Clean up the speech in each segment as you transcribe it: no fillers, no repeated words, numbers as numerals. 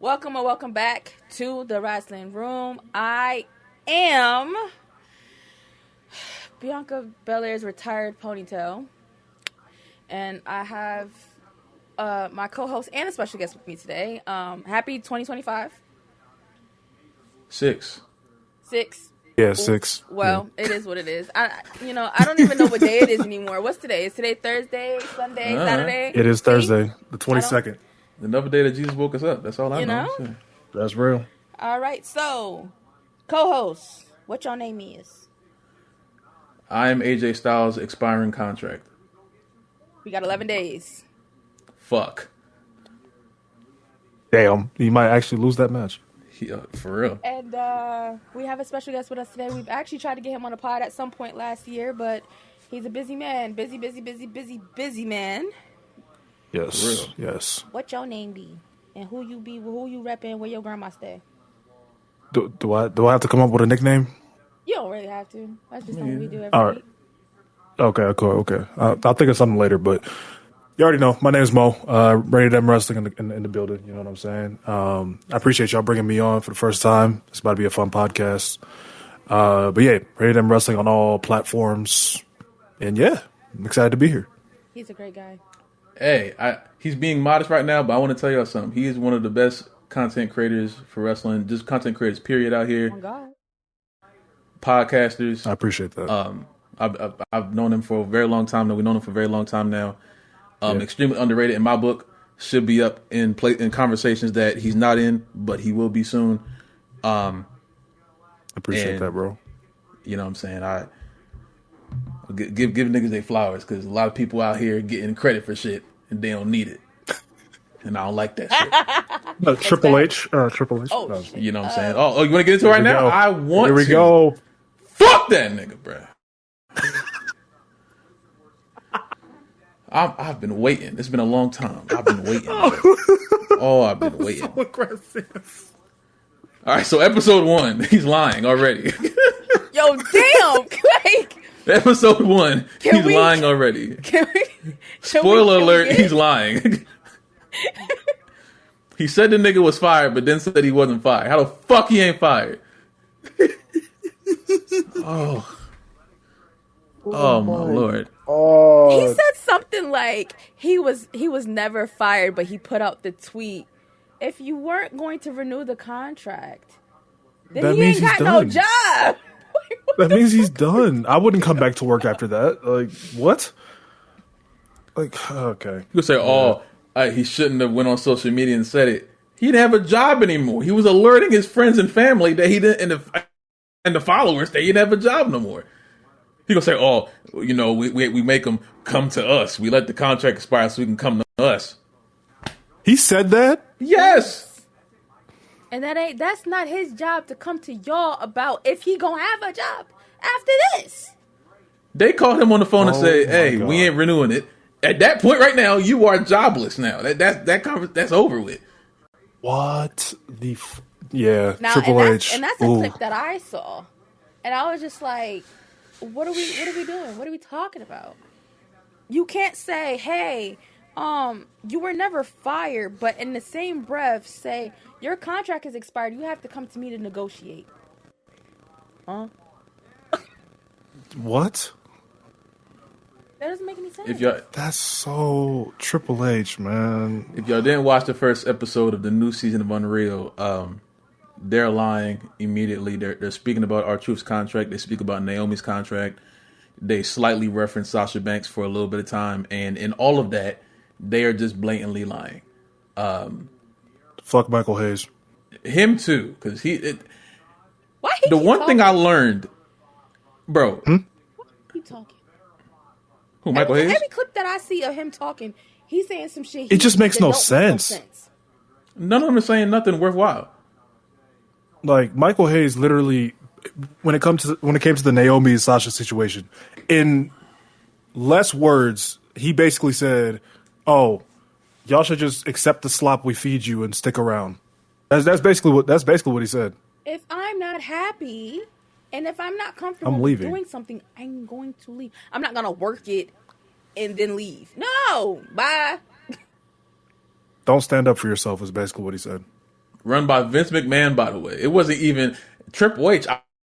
Welcome or welcome back to the Wrasslin Room. I am Bianca Belair's retired ponytail, and I have my co-host and a special guest with me today. Happy 2025. Six. Yeah, 6. Well, It is what it is. I don't even know what day it is anymore. What's today? Is today Thursday, Sunday, Saturday? It is Thursday, the 22nd. Another day that Jesus woke us up. That's all I know. That's real. All right, so co-host, what your name is? I am AJ Styles' expiring contract. We got 11 days. Fuck. Damn, you might actually lose that match. Yeah, for real. And we have a special guest with us today. We've actually tried to get him on the pod at some point last year, but he's a busy man. Busy man. Yes, yes. What your name be? And who you be, who you repping, where your grandma stay? Do I have to come up with a nickname? You don't really have to. That's just something we do every week. Okay, cool, okay. I'll think of something later, but you already know. My name is Mo. Rated M Wrestling in the building. You know what I'm saying? I appreciate y'all bringing me on for the first time. It's about to be a fun podcast. But yeah, Rated M Wrestling on all platforms. And yeah, I'm excited to be here. He's a great guy. Hey, he's being modest right now, but I want to tell y'all something. He is one of the best content creators for wrestling, just content creators, period, out here. Oh, God. I appreciate that. I've known him for a very long time now. We've known him for a very long time now. Extremely underrated in my book. Should be up in conversations that he's not in, but he will be soon. I appreciate that, bro. You know what I'm saying? I give niggas their flowers, because a lot of people out here getting credit for shit and they don't need it, and I don't like that shit. Triple H. Oh, No. You know what I'm saying? Oh, you want to get into it right now? Go. I want Here we to. go. Fuck that nigga, bruh. I've been waiting. It's been a long time. I've been waiting. I've been waiting. So aggressive. All right, so episode 1, he's lying already. Yo, damn! Like, Episode 1, he's lying already. Spoiler alert, he's lying. He said the nigga was fired, but then said he wasn't fired. How the fuck he ain't fired? Oh my lord. Oh, he said something like he was never fired, but he put out the tweet. If you weren't going to renew the contract, then that he means ain't got no job. That means he's done. I wouldn't come back to work after that. Like, what? Like, okay. You say, he shouldn't have went on social media and said it. He didn't have a job anymore. He was alerting his friends and family that he didn't, and the followers that he didn't have a job no more. He gonna say, we make them come to us. We let the contract expire so we can come to us. He said that? Yes. And that's not his job to come to y'all about if he gonna have a job after this. They called him on the phone and said, "Hey, we ain't renewing it." At that point, right now, you are jobless. Now that's over with. What the? Yeah, Now, Triple H. And that's a clip that I saw, and I was just like, "What are we doing? What are we talking about?" You can't say, "Hey, you were never fired," but in the same breath say your contract has expired. You have to come to me to negotiate. Huh? What? That doesn't make any sense. That's so Triple H, man. If y'all didn't watch the first episode of the new season of Unreal, they're lying immediately. They're speaking about R-Truth's contract. They speak about Naomi's contract. They slightly reference Sasha Banks for a little bit of time, and in all of that, they are just blatantly lying. Fuck Michael Hayes. Him too, because Why he the keep one thing I talking? learned, bro. Why keep talking? Who, Michael Hayes? Every clip that I see of him talking, he's saying some shit. It just makes no sense. None of them are saying nothing worthwhile. Like, Michael Hayes literally, when it came to the Naomi and Sasha situation, in less words, he basically said, "Oh, y'all should just accept the slop we feed you and stick around." That's basically what he said. If I'm not happy, and if I'm not comfortable I'm with leaving. doing something, I'm going to leave. I'm not gonna work it and then leave. No, bye. Don't stand up for yourself is basically what he said. Run by Vince McMahon, by the way. It wasn't even Triple H.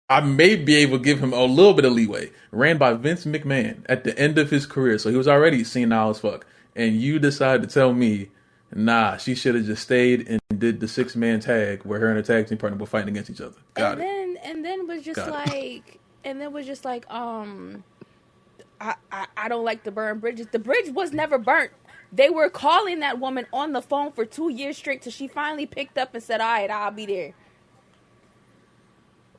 I may be able to give him a little bit of leeway. Ran by Vince McMahon at the end of his career, so he was already senile as fuck. And you decided to tell me, nah, she should have just stayed and did the 6-man tag where her and her tag team partner were fighting against each other. And then was just like, I don't like to burn bridges. The bridge was never burnt. They were calling that woman on the phone for 2 years straight till she finally picked up and said, all right, I'll be there.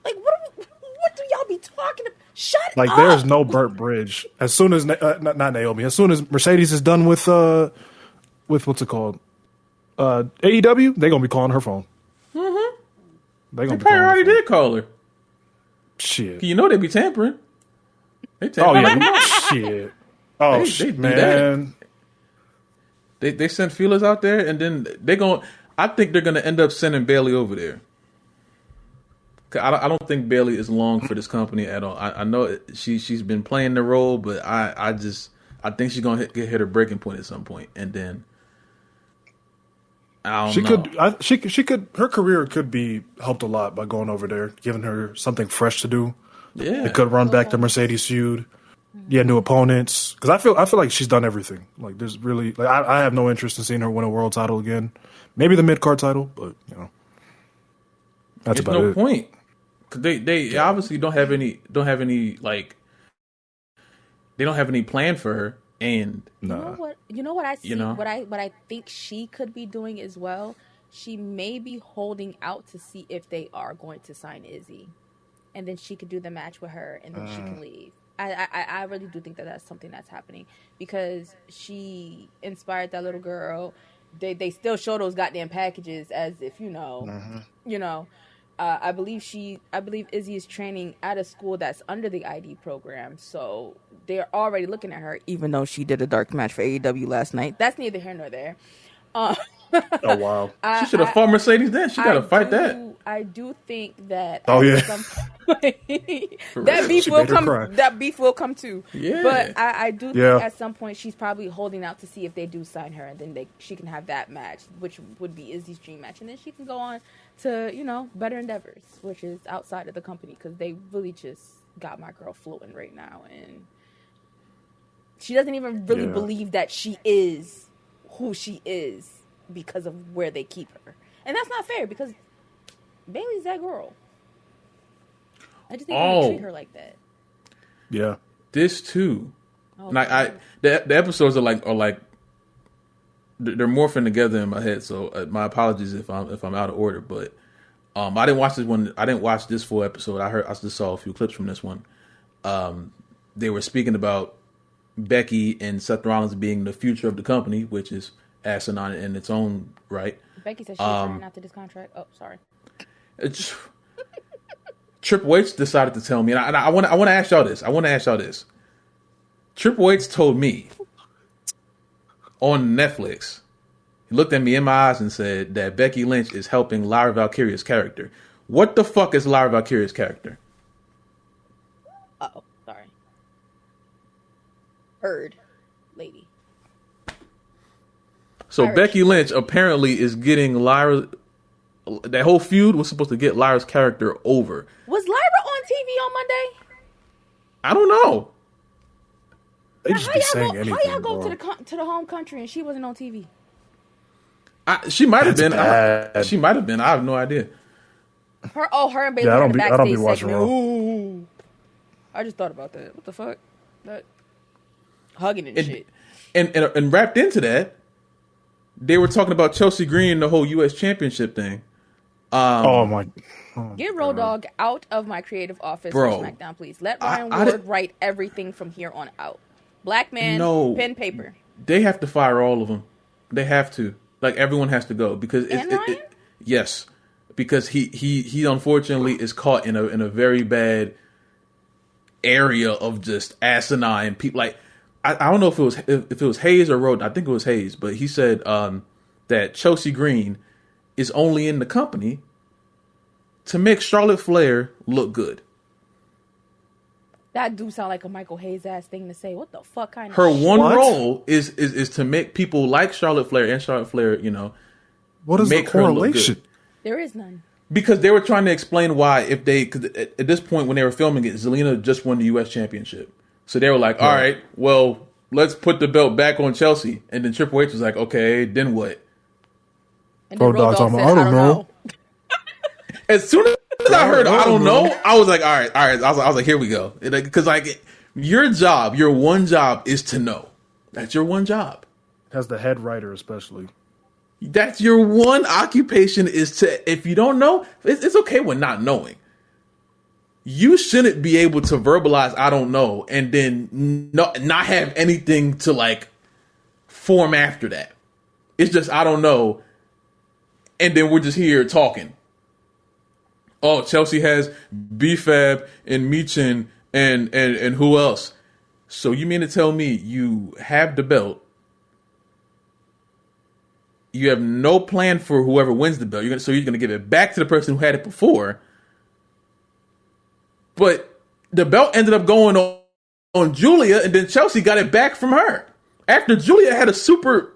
Like, what do y'all be talking about? Shut up. Like, there's no burnt bridge. As soon as, not Naomi, as soon as Mercedes is done with what's it called? AEW, they're going to be calling her phone. Mm-hmm. They probably already did call her. Shit. You know they be tampering. They tampering. Oh, yeah. Shit. Oh, they man. They sent feelers out there, and then I think they're going to end up sending Bayley over there. I don't think Bayley is long for this company at all. I know she's been playing the role, but I think she's gonna hit her breaking point at some point, and then I don't know. She could. Her career could be helped a lot by going over there, giving her something fresh to do. Yeah, it could run back to Mercedes feud. Yeah, new opponents. Because I feel like she's done everything. Like there's really I have no interest in seeing her win a world title again. Maybe the mid card title, but that's about it. There's no point. They obviously don't have any like they don't have any plan for her, and you know what I see, what I think she could be doing as well. She may be holding out to see if they are going to sign Izzy, and then she could do the match with her, and then she can leave. I really do think that that's something that's happening because she inspired that little girl. They still show those goddamn packages as if I believe Izzy is training at a school that's under the ID program, so they're already looking at her, even though she did a dark match for AEW last night. That's neither here nor there. Oh, wow. She should have fought Mercedes then. She got to fight that. I do think that some point, that beef will come too. Yeah. But I do think at some point she's probably holding out to see if they do sign her, and then she can have that match, which would be Izzy's dream match, and then she can go on to better endeavors, which is outside of the company, because they really just got my girl floating right now, and she doesn't even really believe that she is who she is because of where they keep her, and that's not fair because Bayley's that girl. I just think they treat her like that. Yeah, this too. The episodes are like they're morphing together in my head. So my apologies if I'm out of order. But I didn't watch this one. I didn't watch this full episode. I just saw a few clips from this one. They were speaking about Becky and Seth Rollins being the future of the company, which is asinine in its own right. Becky said she's signing after this contract. Oh, sorry. Triple H decided to tell me, and I want to ask y'all this. Triple H told me on Netflix, he looked at me in my eyes and said that Becky Lynch is helping Lyra Valkyria's character. What the fuck is Lyra Valkyria's character? Oh, sorry. Bird lady. So Irish. Becky Lynch apparently is getting Lyra. That whole feud was supposed to get Lyra's character over. Was Lyra on TV on Monday? I don't know. They just be saying anything. How y'all go to the home country and she wasn't on TV? She might have been. She might have been. I have no idea. Her and Bayley had a backstage segment. Ooh. I just thought about that. What the fuck? That hugging and shit. And wrapped into that, they were talking about Chelsea Green, the whole U.S. Championship thing. Get Road Dogg out of my creative office for SmackDown, please. Let Ryan Ward write everything from here on out. Black man, pen, paper. They have to fire all of them. They have to. Like, everyone has to go because yes, because he unfortunately is caught in a very bad area of just asinine people. Like, I don't know if it was Hayes or Roden. I think it was Hayes, but he said that Chelsea Green is only in the company to make Charlotte Flair look good. That do sound like a Michael Hayes ass thing to say. What the fuck kind of her one role is to make people like Charlotte Flair and Charlotte Flair, what is make the correlation? There is none. Because they were trying to explain why, if they, cause at this point when they were filming it, Zelina just won the U.S. Championship. So they were like, all right, well, let's put the belt back on Chelsea. And then Triple H was like, okay, then what? And then Road Dogg said, I don't know. As soon as I heard, I don't know, I was like, all right. I was like, here we go. Because like, your job, your one job is to know. That's your one job. As the head writer, especially. That's your one occupation, is to, if you don't know, it's okay with not knowing. You shouldn't be able to verbalize, I don't know, and then not have anything to like form after that. It's just, I don't know. And then we're just here talking. Oh, Chelsea has B-Fab and Michin and who else? So you mean to tell me you have the belt? You have no plan for whoever wins the belt. So you're gonna give it back to the person who had it before. But the belt ended up going on Julia, and then Chelsea got it back from her after Julia had a super.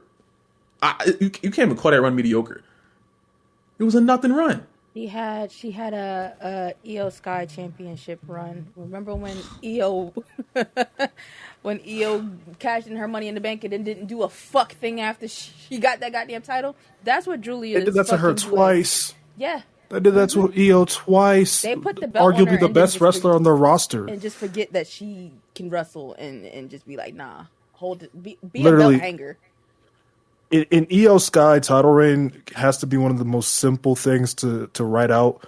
You can't even call that run mediocre. It was a nothing run. She had a EO Sky Championship run. Remember when EO cashed in her Money in the Bank and then didn't do a fuck thing after she got that goddamn title? That's what Julia. They did that to her twice. Yeah. They did that to EO twice. They put the belt arguably on her the best wrestler on their roster, and just forget that she can wrestle and just be like, nah, hold it, be literally a belt hanger. In EO Sky, title reign has to be one of the most simple things to write out.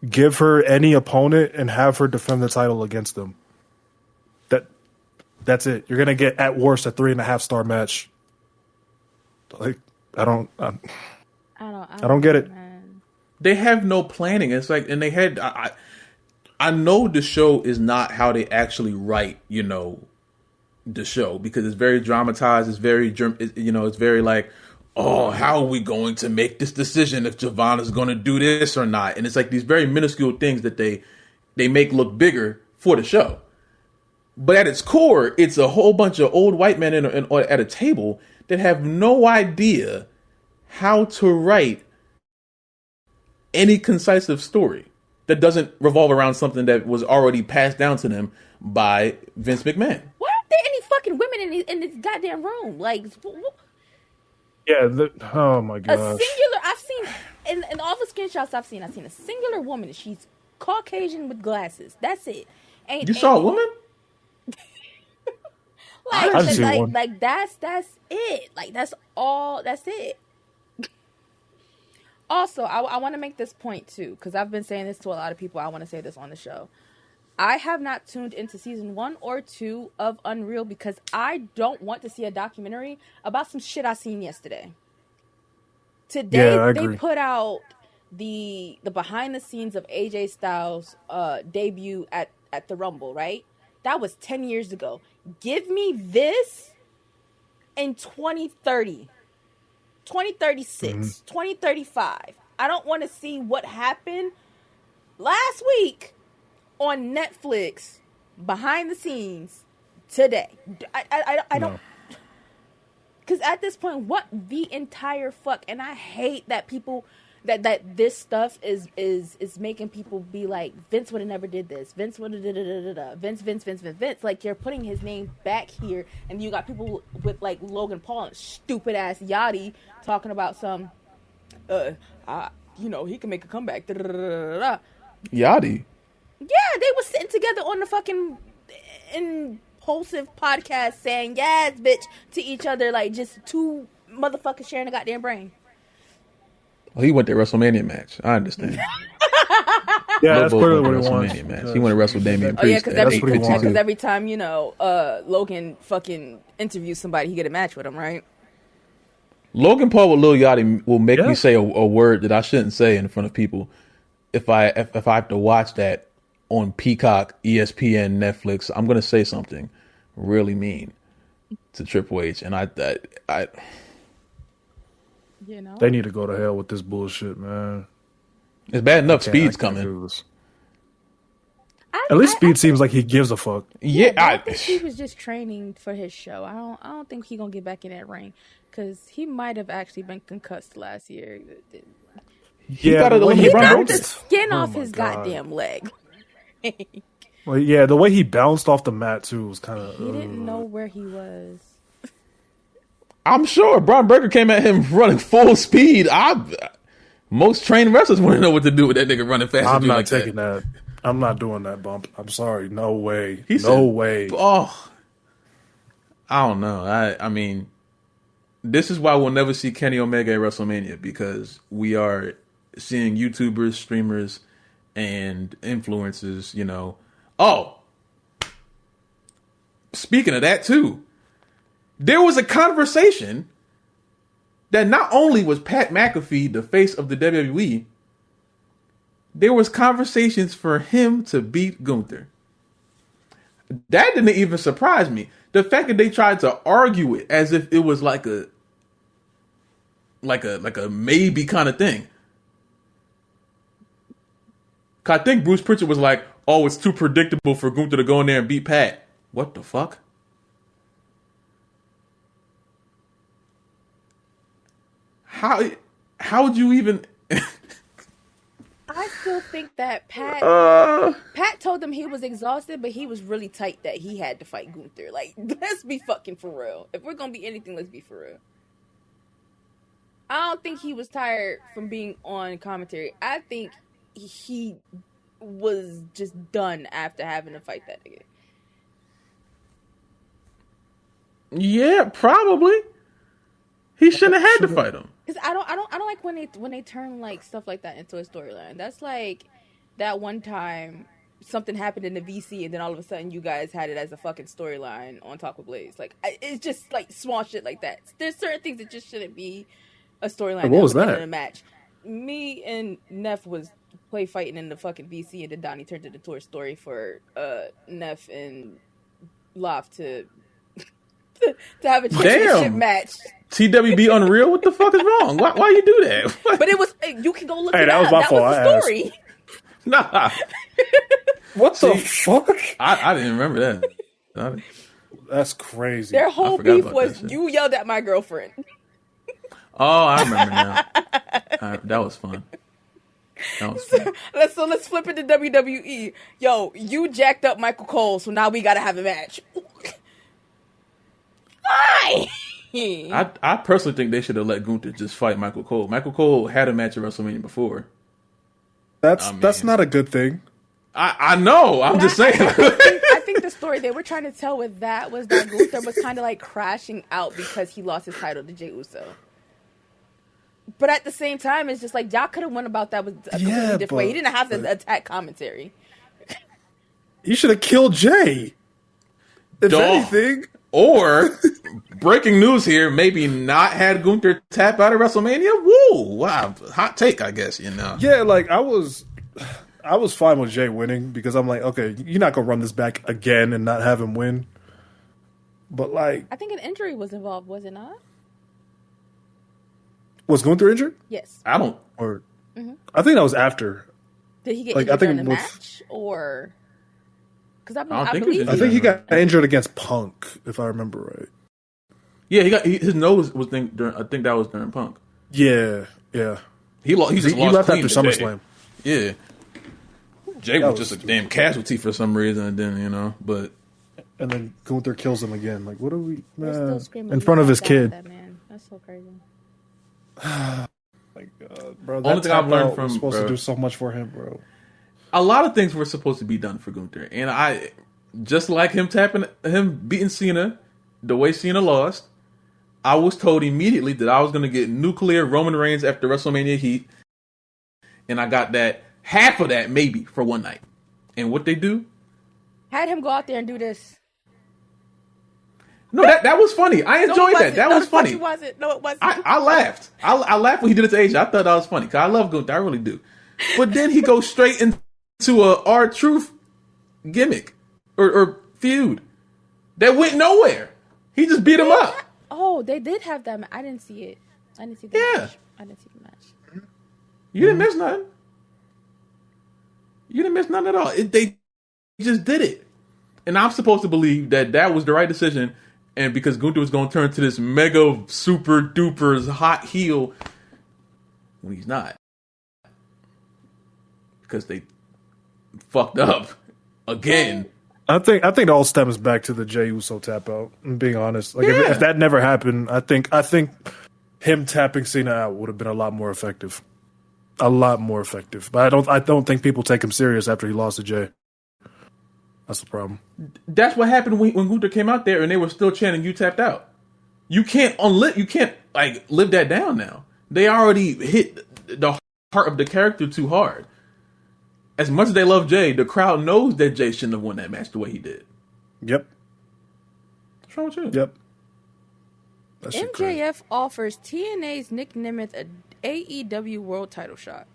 Give her any opponent and have her defend the title against them. That's it. You're gonna get at worst a 3.5-star match. Like I don't get it. Man. They have no planning. It's like, and they had. I know the show is not how they actually write, the show, because it's very dramatized. It's very, it's very like, oh, how are we going to make this decision if Giovanna's going to do this or not? And it's like these very minuscule things that they make look bigger for the show. But at its core, it's a whole bunch of old white men at a table that have no idea how to write any concise story that doesn't revolve around something that was already passed down to them by Vince McMahon. Why aren't there any fucking women in this goddamn room? Like, yeah. Oh my gosh. A singular. I've seen in all the screenshots I've seen a singular woman. She's Caucasian with glasses. That's it. You saw a woman? Like that's it. Like that's all. That's it. Also, I want to make this point too, because I've been saying this to a lot of people. I want to say this on the show. I have not tuned into season 1 or 2 of Unreal because I don't want to see a documentary about some shit I seen yesterday. Today, they put out the behind the scenes of AJ Styles' debut at the Rumble, right? That was 10 years ago. Give me this in 2030, 2036, 2035. I don't want to see what happened last week on Netflix behind the scenes today. I don't, because at this point, what the entire fuck? And I hate that people that this stuff is making people be like, Vince would have never did this. Vince would have Vince. Like, you're putting his name back here, and you got people with like Logan Paul and stupid ass Yachty talking about some, he can make a comeback. Yachty. Yeah, they were sitting together on the fucking impulsive podcast saying yes, bitch, to each other, like just two motherfuckers sharing a goddamn brain. Well, he went to WrestleMania match. I understand. Yeah, that's clearly what he wants. Match. He went to wrestle Damian Priest. Oh yeah, because every time Logan fucking interviews somebody, he get a match with him, right? Logan Paul with Lil Yachty will make me say a word that I shouldn't say in front of people if I have to watch that on Peacock, ESPN, Netflix. I'm gonna say something really mean to Triple H, and I they need to go to hell with this bullshit, man. It's bad enough Speed's coming. At least Speed seems like he gives a fuck. Yeah, I think he was just training for his show. I don't think he's gonna get back in that ring because he might have actually been concussed last year. He got to He got broke the it. skin off my his God. goddamn leg. Well, yeah, the way he bounced off the mat too was kind of. He didn't know where he was. I'm sure Braun Breaker came at him running full speed. Most trained wrestlers want to know what to do with that nigga running fast. I'm not like taking that. I'm not doing that bump. I'm sorry. No way. He No said, way. Oh, I don't know. I mean, this is why we'll never see Kenny Omega at WrestleMania, because we are seeing YouTubers, streamers, and influencers, you know. Oh, speaking of that too, there was a conversation that not only was Pat McAfee the face of the WWE, there was conversations for him to beat Gunther. That didn't even surprise me. The fact that they tried to argue it as if it was like a maybe kind of thing. I think Bruce Pritchard was like, "Oh, it's too predictable for Gunther to go in there and beat Pat." What the fuck? How would you even? I still think that Pat told him he was exhausted, but he was really tight that he had to fight Gunther. Like, let's be fucking for real. If we're gonna be anything, let's be for real. I don't think he was tired from being on commentary. I think he was just done after having to fight that nigga. Yeah, probably. He shouldn't have had to fight him. Because I don't like when they turn like stuff like that into a storyline. That's like that one time something happened in the VC and then all of a sudden you guys had it as a fucking storyline on Talk with Blaze. Like, it's just like small shit like that. There's certain things that just shouldn't be a storyline. What was that? In a match. Me and Neff was play fighting in the fucking VC, and then Donnie turned it into a story for Neff and Loft to have a championship match. TWB Unreal? What the fuck is wrong? Why you do that? But it was, you can go look Hey, it that up. was my That fault. was I the asked. story. Nah, What the fuck? I didn't remember that. That's crazy. Their whole forgot beef about was that shit. you yelled at my girlfriend. Oh, I remember now. That was fun. Let's flip it to WWE. Yo, you jacked up Michael Cole, so now we gotta have a match. Why? I personally think they should have let Gunther just fight Michael Cole. Michael Cole had a match at WrestleMania before. That's not a good thing. I know. I'm just saying. I think the story they were trying to tell with that was that Gunther was kind of like crashing out because he lost his title to Jey Uso. But at the same time, it's just like y'all could have went about that with a completely different way. He didn't have to attack commentary. You should have killed Jay. If anything. Or, breaking news here, maybe not had Gunther tap out of WrestleMania. Woo! Wow, hot take, I guess, you know. Yeah, like I was fine with Jay winning because I'm like, okay, you're not gonna run this back again and not have him win. But like, I think an injury was involved, was it not? was Gunther injured? Yes. I don't. Or I think that was after. Did he get Like, I injured think during the with- match, or? Because I don't think it was believe I think he got injured against Punk, if I remember right. Yeah, his nose was during. I think that was during Punk. Yeah. He just lost left clean after to Jay. SummerSlam. Yeah. Jay was was just a damn casualty for some reason, and then, you know, but And then Gunther kills him again. Like, what are we They're still screaming, in front of his "You got kid? that, man." That's so crazy. Like, bro, Only that thing I've tap learned out from was supposed bro, to do so much for him, bro. a lot of things were supposed to be done for Gunther, and I just like him beating Cena, the way Cena lost. I was told immediately that I was going to get nuclear Roman Reigns after WrestleMania Heat, and I got that half of that maybe for one night. And what they do? Had him go out there and do this. No, that was funny. I enjoyed that. That was funny. It wasn't. No, it wasn't. I laughed. I laughed when he did it to AJ. I thought that was funny because I love Gunther. I really do. But then he goes straight into a R-Truth gimmick or feud that went nowhere. He just beat him up. Oh, they did have that. I didn't see it. I didn't see the match. I didn't see the match. You didn't miss nothing. You didn't miss nothing at all. They just did it. And I'm supposed to believe that was the right decision. And because Gunther was going to turn to this mega super duper hot heel when he's not. because they fucked up again. I think it all stems back to the Jey Uso tap out. I'm being honest. Like if that never happened, I think him tapping Cena out would have been a lot more effective. A lot more effective. But I don't think people take him serious after he lost to Jey. That's the problem. That's what happened when Gunther came out there and they were still chanting "You tapped out." You can't like live that down now. They already hit the heart of the character too hard. As much as they love Jey, the crowd knows that Jey shouldn't have won that match the way he did. Yep. What's wrong with you? Yep. MJF offers TNA's Nick Nemeth a AEW World Title shot.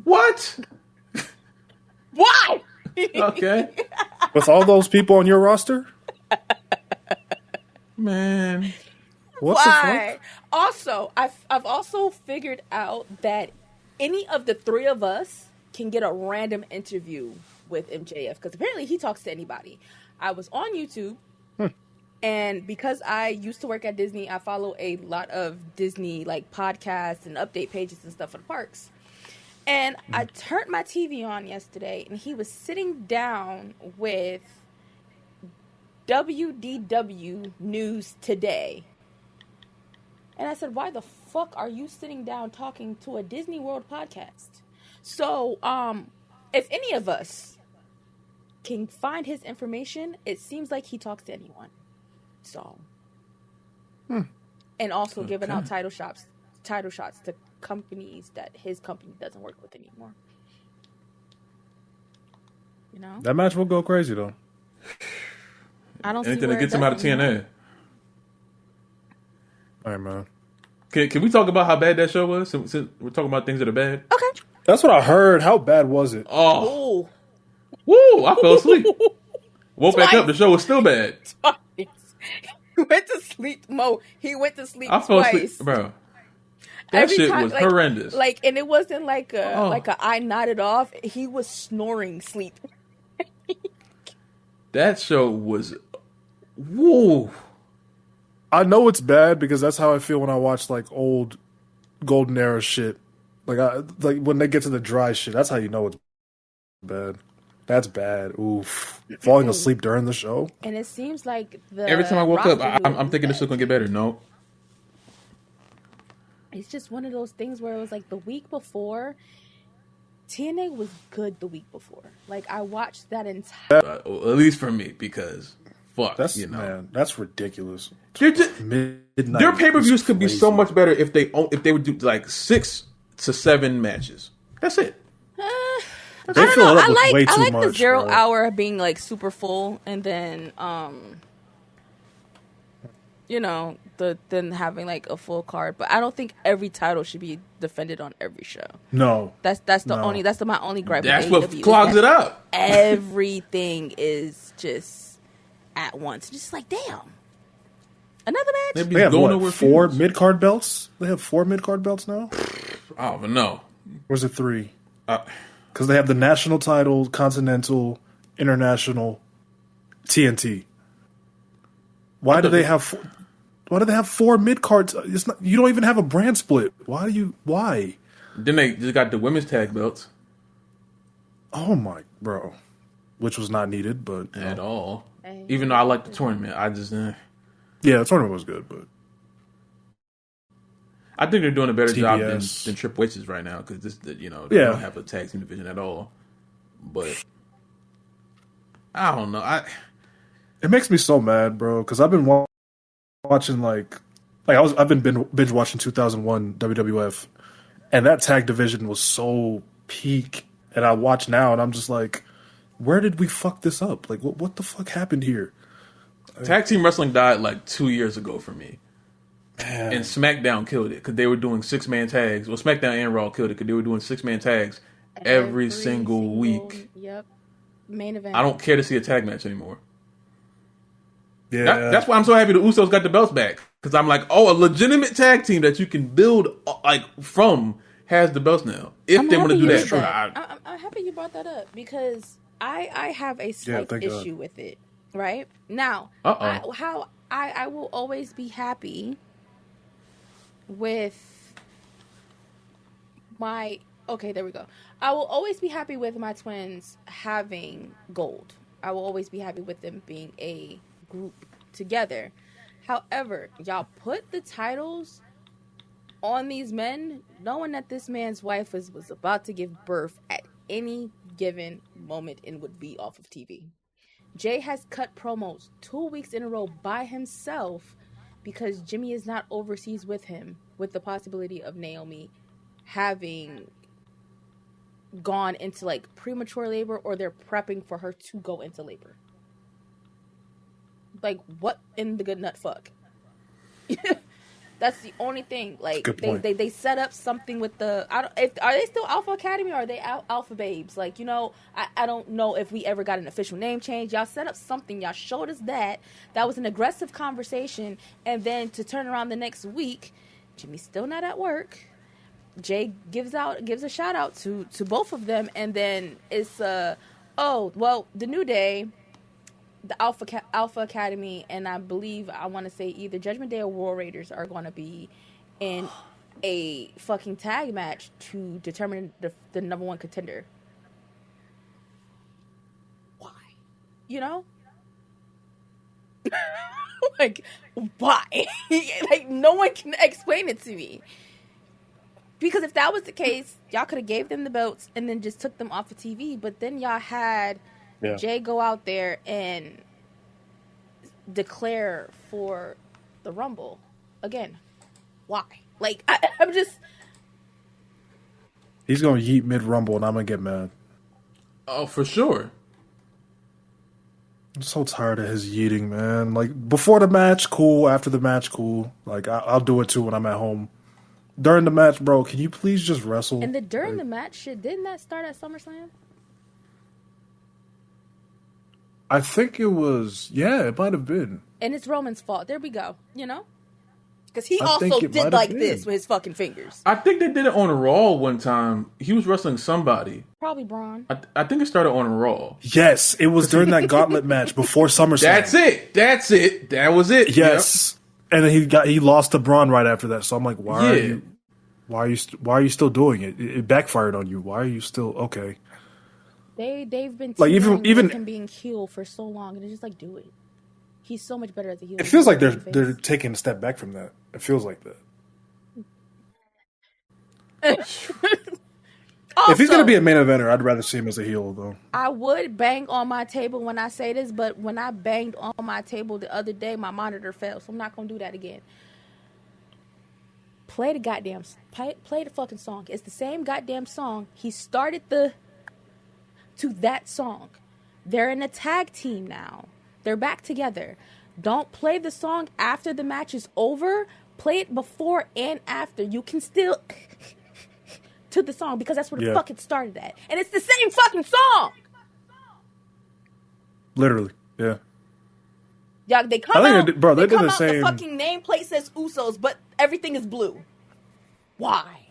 What? Why? Okay. With all those people on your roster, Man. what Why? the fuck? Also, I've also figured out that any of the three of us can get a random interview with MJF because apparently he talks to anybody. I was on YouTube, and because I used to work at Disney, I follow a lot of Disney like podcasts and update pages and stuff for the parks. And I turned my TV on yesterday, and he was sitting down with WDW News Today. And I said, why the fuck are you sitting down talking to a Disney World podcast? So, if any of us can find his information, it seems like he talks to anyone. So, and also giving out title shots to companies that his company doesn't work with anymore. You know? That match will go crazy though. I don't see Anything where that gets it him out of doesn't, TNA. All right, man. Can we talk about how bad that show was? Since we're talking about things that are bad. Okay. That's what I heard. How bad was it? Oh, Oh. woo! I fell asleep. Woke back up. The show was still bad. He went to sleep, Mo. He went to sleep I fell twice. asleep, bro. That shit was horrendous. Like, and it wasn't like a I nodded off. He was snoring sleep. That show was, woo. I know it's bad because that's how I feel when I watch like old Golden Era shit. Like when they get to the dry shit, that's how you know it's bad. That's bad. Oof. Falling asleep during the show. And it seems like Every time I woke up, Wrasslin Room I'm thinking this is gonna get better. No, It's just one of those things where it was like the week before. TNA was good the week before. Like I watched that entire. at least for me, because fuck, That's man, that's ridiculous. They're just, Midnight their pay-per-views could be crazy. so much better if they would do like 6 to 7 matches. That's it. I They don't fill know. it up I with like way too the much, 0 bro. hour being like super full, and then you know, then having like a full card. But I don't think every title should be defended on every show. No. That's my only gripe. That's with what AEW, clogs is it that up. Everything is just at once. Just like damn, another match. Maybe They have going what, over 4 feuds? mid-card belts? They have 4 mid-card belts now? I don't even know. Or is it 3? Because they have the national title, continental, international, TNT. Why do they have 4 mid cards? It's not. You don't even have a brand split. Why? Then they just got the women's tag belts Oh my, bro. Which was not needed, but at all. Even though I like the tournament, I just yeah, the tournament was good, but I think they're doing a better job TBS. than Triple H's right now because they Yeah. don't have a tag team division at all. But I don't know. it makes me so mad, bro. Because I've been watching I've been binge watching 2001 WWF, and that tag division was so peak. And I watch now, and I'm just like, where did we fuck this up? Like, what the fuck happened here? Tag team wrestling died like 2 years ago for me. Man. And SmackDown killed it because they were doing 6-man tags. Well, SmackDown and Raw killed it because they were doing 6-man tags every single week. Yep. Main event. I don't care to see a tag match anymore. Yeah, That's why I'm so happy the Usos got the belts back because I'm like, oh, a legitimate tag team that you can build from has the belts now. If they want to do that, I'm happy you brought that up because I have a slight thank God. issue with it. Right now, I will always be happy with my Okay, there we go. I will always be happy with my twins having gold. I will always be happy with them being a group together. However, y'all put the titles on these men, knowing that this man's wife was about to give birth at any given moment and would be off of TV. Jay has cut promos 2 weeks in a row by himself because Jimmy is not overseas with him, with the possibility of Naomi having gone into like premature labor, or they're prepping for her to go into labor. Like, what in the good nut fuck? That's the only thing. Like, they set up something with the. Are they still Alpha Academy or are they Alpha Babes? Like, you know, I don't know if we ever got an official name change. Y'all set up something. Y'all showed us that was an aggressive conversation, and then to turn around the next week, Jimmy's still not at work. Jay gives a shout out to both of them, and then it's the New Day, the Alpha Academy, and I want to say either Judgment Day or War Raiders are going to be in a fucking tag match to determine the number one contender. Why? You know? Like, why? Like, no one can explain it to me. Because if that was the case, y'all could have gave them the belts and then just took them off of TV. But then y'all had Jay go out there and declare for the Rumble. Again, why? Like, I'm just... He's going to yeet mid-Rumble and I'm going to get mad. Oh, for sure. I'm so tired of his yeeting, man. Like, before the match, cool. After the match, cool. Like, I'll do it too when I'm at home. During the match, bro, can you please just wrestle? And the match shit, didn't that start at SummerSlam? I think it was, it might have been. And it's Roman's fault. There we go, you know? Because he also did like this with his fucking fingers. I think they did it on a Raw one time. He was wrestling somebody. Probably Braun. I think it started on a Raw. Yes, it was during that gauntlet match before SummerSlam. That's it. That was it. Yes. Yep. And then he lost to Braun right after that. So I'm like, why are you still doing it? It backfired on you. Why are you still okay? They've been like even him being heel for so long, and it's just like, do it. He's so much better as a heel. It feels like they're taking a step back from that. It feels like that. Also, if he's going to be a main eventer, I'd rather see him as a heel, though. I would bang on my table when I say this, but when I banged on my table the other day, my monitor fell, so I'm not going to do that again. Play the fucking song. It's the same goddamn song. He started to that song. They're in a tag team now. They're back together. Don't play the song after the match is over. Play it before and after. You can still... to the song, because that's where the fuck it started at. And it's the same fucking song! Literally, yeah. Y'all, they come out, the fucking nameplate says Usos, but everything is blue. Why?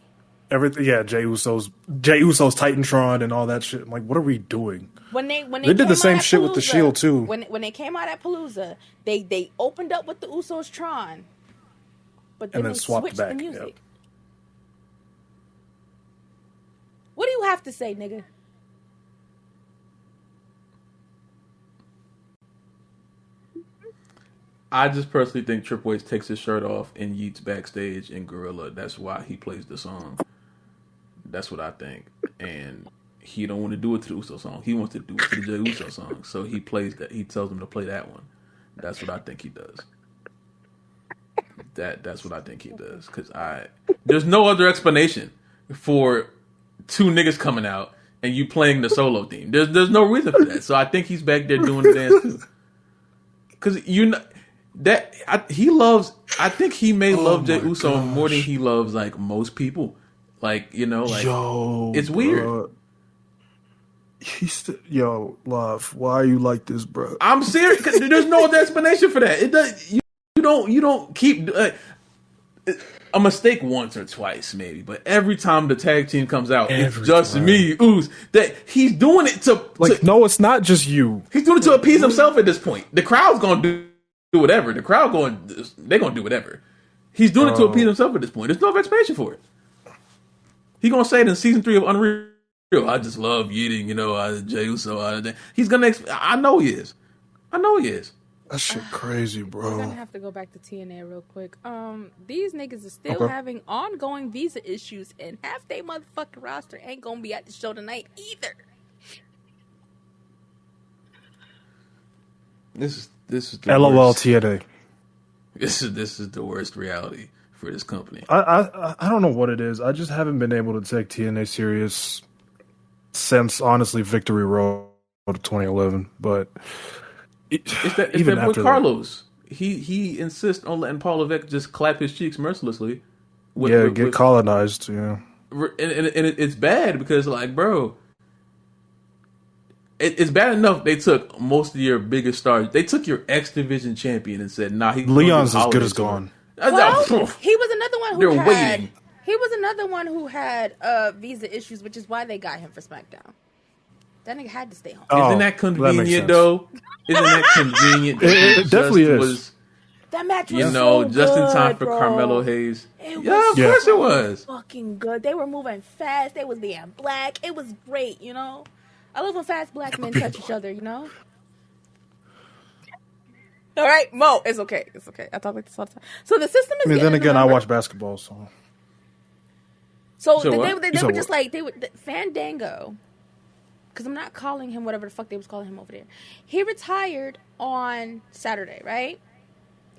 Everything, Jay Uso's Titantron and all that shit. I'm like, what are we doing? When they did the same shit with the Shield too. When they came out at Palooza, they opened up with the Usos Tron, but then they switched back. The music. Yep. What do you have to say, nigga? I just personally think Triple H takes his shirt off and yeets backstage in Gorilla. That's why he plays the song. That's what I think. And he don't want to do it to the Uso song. He wants to do it to the Jey Uso song. So he plays that. He tells them to play that one. That's what I think he does. That's what I think he does. Because there's no other explanation for two niggas coming out and you playing the solo theme. There's no reason for that. So I think he's back there doing the dance too. Because I think he may love Jey Uso more than he loves like most people. Like, you know, like it's weird. Love, why are you like this, bro? I'm serious. Cause there's no other explanation for that. It does. You don't keep a mistake once or twice, maybe, but every time the tag team comes out, it's just me, Oos. That he's doing it no, it's not just you. He's doing it to appease himself at this point. The crowd's gonna do whatever. They're gonna do whatever. He's doing it to appease himself at this point. There's no explanation for it. He gonna say it in season 3 of Unreal. I just love eating, Jey Uso. He's gonna. I know he is. That shit crazy, bro. We're gonna have to go back to TNA real quick. These niggas are still having ongoing visa issues, and half they motherfucking roster ain't gonna be at the show tonight either. This is the LOL worst. TNA. This is the worst reality for this company. I don't know what it is. I just haven't been able to take TNA serious since, honestly, Victory Road of 2011. But It's that with Carlos. He insists on letting Paul Levesque just clap his cheeks mercilessly. Get colonized. Yeah, and it's bad because, like, bro, it's bad enough they took most of your biggest stars. They took your X Division champion and said, "Nah, Leon's as good as gone." Well, he was another one who They're waiting. He was another one who had visa issues, which is why they got him for SmackDown. That nigga had to stay home. Isn't that convenient, though? Isn't that convenient? It definitely is. That match was so just good, in time for bro. Carmelo Hayes. It Yeah, of course it was. Fucking good. They were moving fast. They was being black. It was great, I love when fast black men touch each other, All right, Mo, it's okay. I talk like this all the time. So the system is. Then again, I watch basketball, so. So they were just like Fandango, because I'm not calling him whatever the fuck they was calling him over there. He retired on Saturday, right?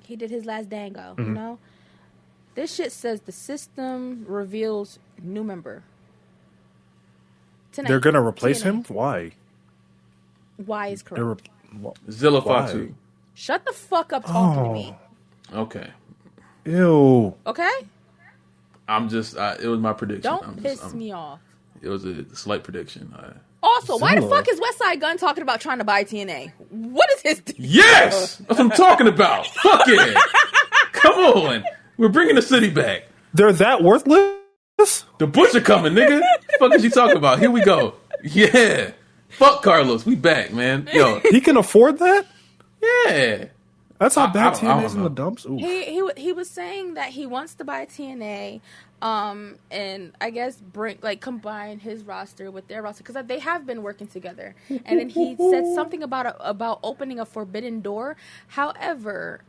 He did his last dango, This shit says the system reveals new member. Tonight. They're gonna replace him? Why? Why is correct? Zilla Fatu. Shut the fuck up talking to me. Okay. Ew. Okay? I'm just, it was my prediction. Don't piss me off. It was a slight prediction. Also, why the fuck is Westside Gunn talking about trying to buy TNA? What is his deal? Yes! That's what I'm talking about. Fuck it. Come on. We're bringing the city back. They're that worthless? The Butcher coming, nigga. Fuck is you talking about? Here we go. Yeah. Fuck Carlos. We back, man. Yo. He can afford that? Yeah. That's how bad TNA is in the dumps. Ooh. He was saying that he wants to buy TNA, and I guess combine his roster with their roster because they have been working together. And then he said something about opening a forbidden door. However,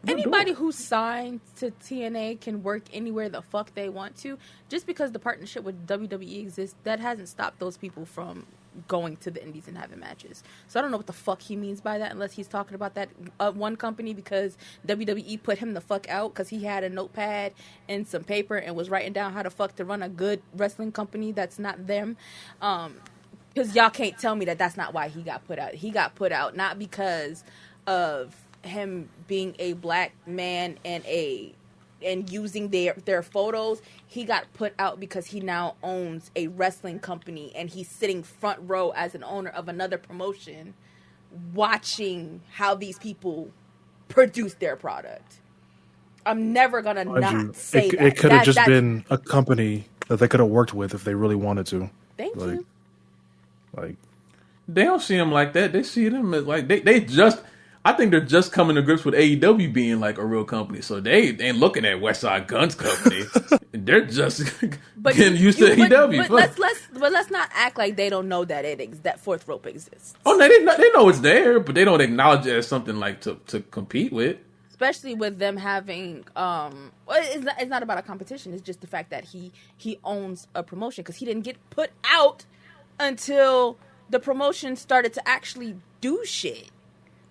anybody who's signed to TNA can work anywhere the fuck they want to. Just because the partnership with WWE exists, that hasn't stopped those people from going to the indies and having matches. So I don't know what the fuck he means by that, unless he's talking about that one company because WWE put him the fuck out because he had a notepad and some paper and was writing down how the fuck to run a good wrestling company that's not them. Because y'all can't tell me that that's not why he got put out. He got put out not because of him being a black man and using their photos. He got put out because he now owns a wrestling company and he's sitting front row as an owner of another promotion watching how these people produce their product. I'm never gonna not say that. It could have just been a company that they could have worked with if they really wanted to. Thank you. They don't see him like that. They see them as they just. I think they're just coming to grips with AEW being like a real company, so they ain't looking at Westside Gunn's company. They're just getting used to AEW. But let's not act like they don't know that that fourth rope exists. Oh, no, they know it's there, but they don't acknowledge it as something like to compete with. Especially with them having, it's not about a competition. It's just the fact that he owns a promotion because he didn't get put out until the promotion started to actually do shit.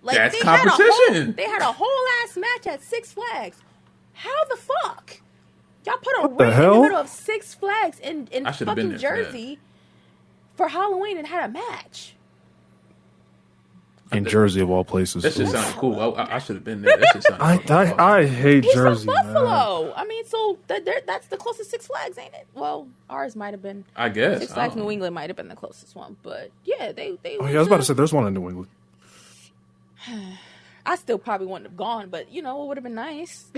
Like, that's competition. They had a whole ass match at Six Flags. How the fuck? Y'all put a ring in the middle of Six Flags in fucking Jersey for Halloween and had a match. In Jersey, of all places. That shit sounds cool. I should have been there. That shit sounds I hate He's Jersey, from Buffalo. man. I mean, so that's the closest Six Flags, ain't it? Well, ours might have been. I guess. Six Flags New England might have been the closest one. But, yeah, they Oh, yeah, I was about to say, there's one in New England. I still probably wouldn't have gone, but, it would have been nice.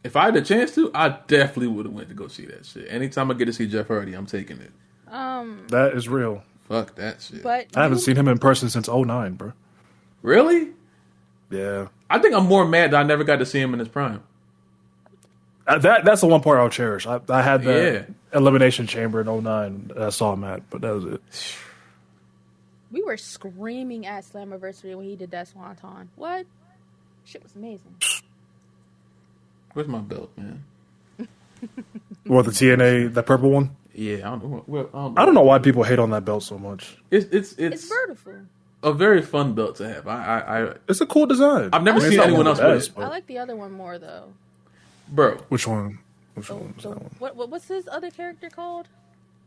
If I had a chance to, I definitely would have went to go see that shit. Anytime I get to see Jeff Hardy, I'm taking it. That is real. Fuck that shit. But I haven't seen him in person since 2009, bro. Really? Yeah. I think I'm more mad that I never got to see him in his prime. That's the one part I'll cherish. I had that Yeah. Elimination Chamber in 09 that I saw him at, but that was it. We were screaming at Slammiversary when he did that Swanton. What? Shit was amazing. Where's my belt, man? What, the TNA, that purple one? Yeah, I don't know. Well, I don't know why people hate on that belt so much. It's beautiful. a very fun belt to have. It's a cool design. I've never seen anyone else with it. I like the other one more though. Bro, Which one? Which one was that one? What's his other character called?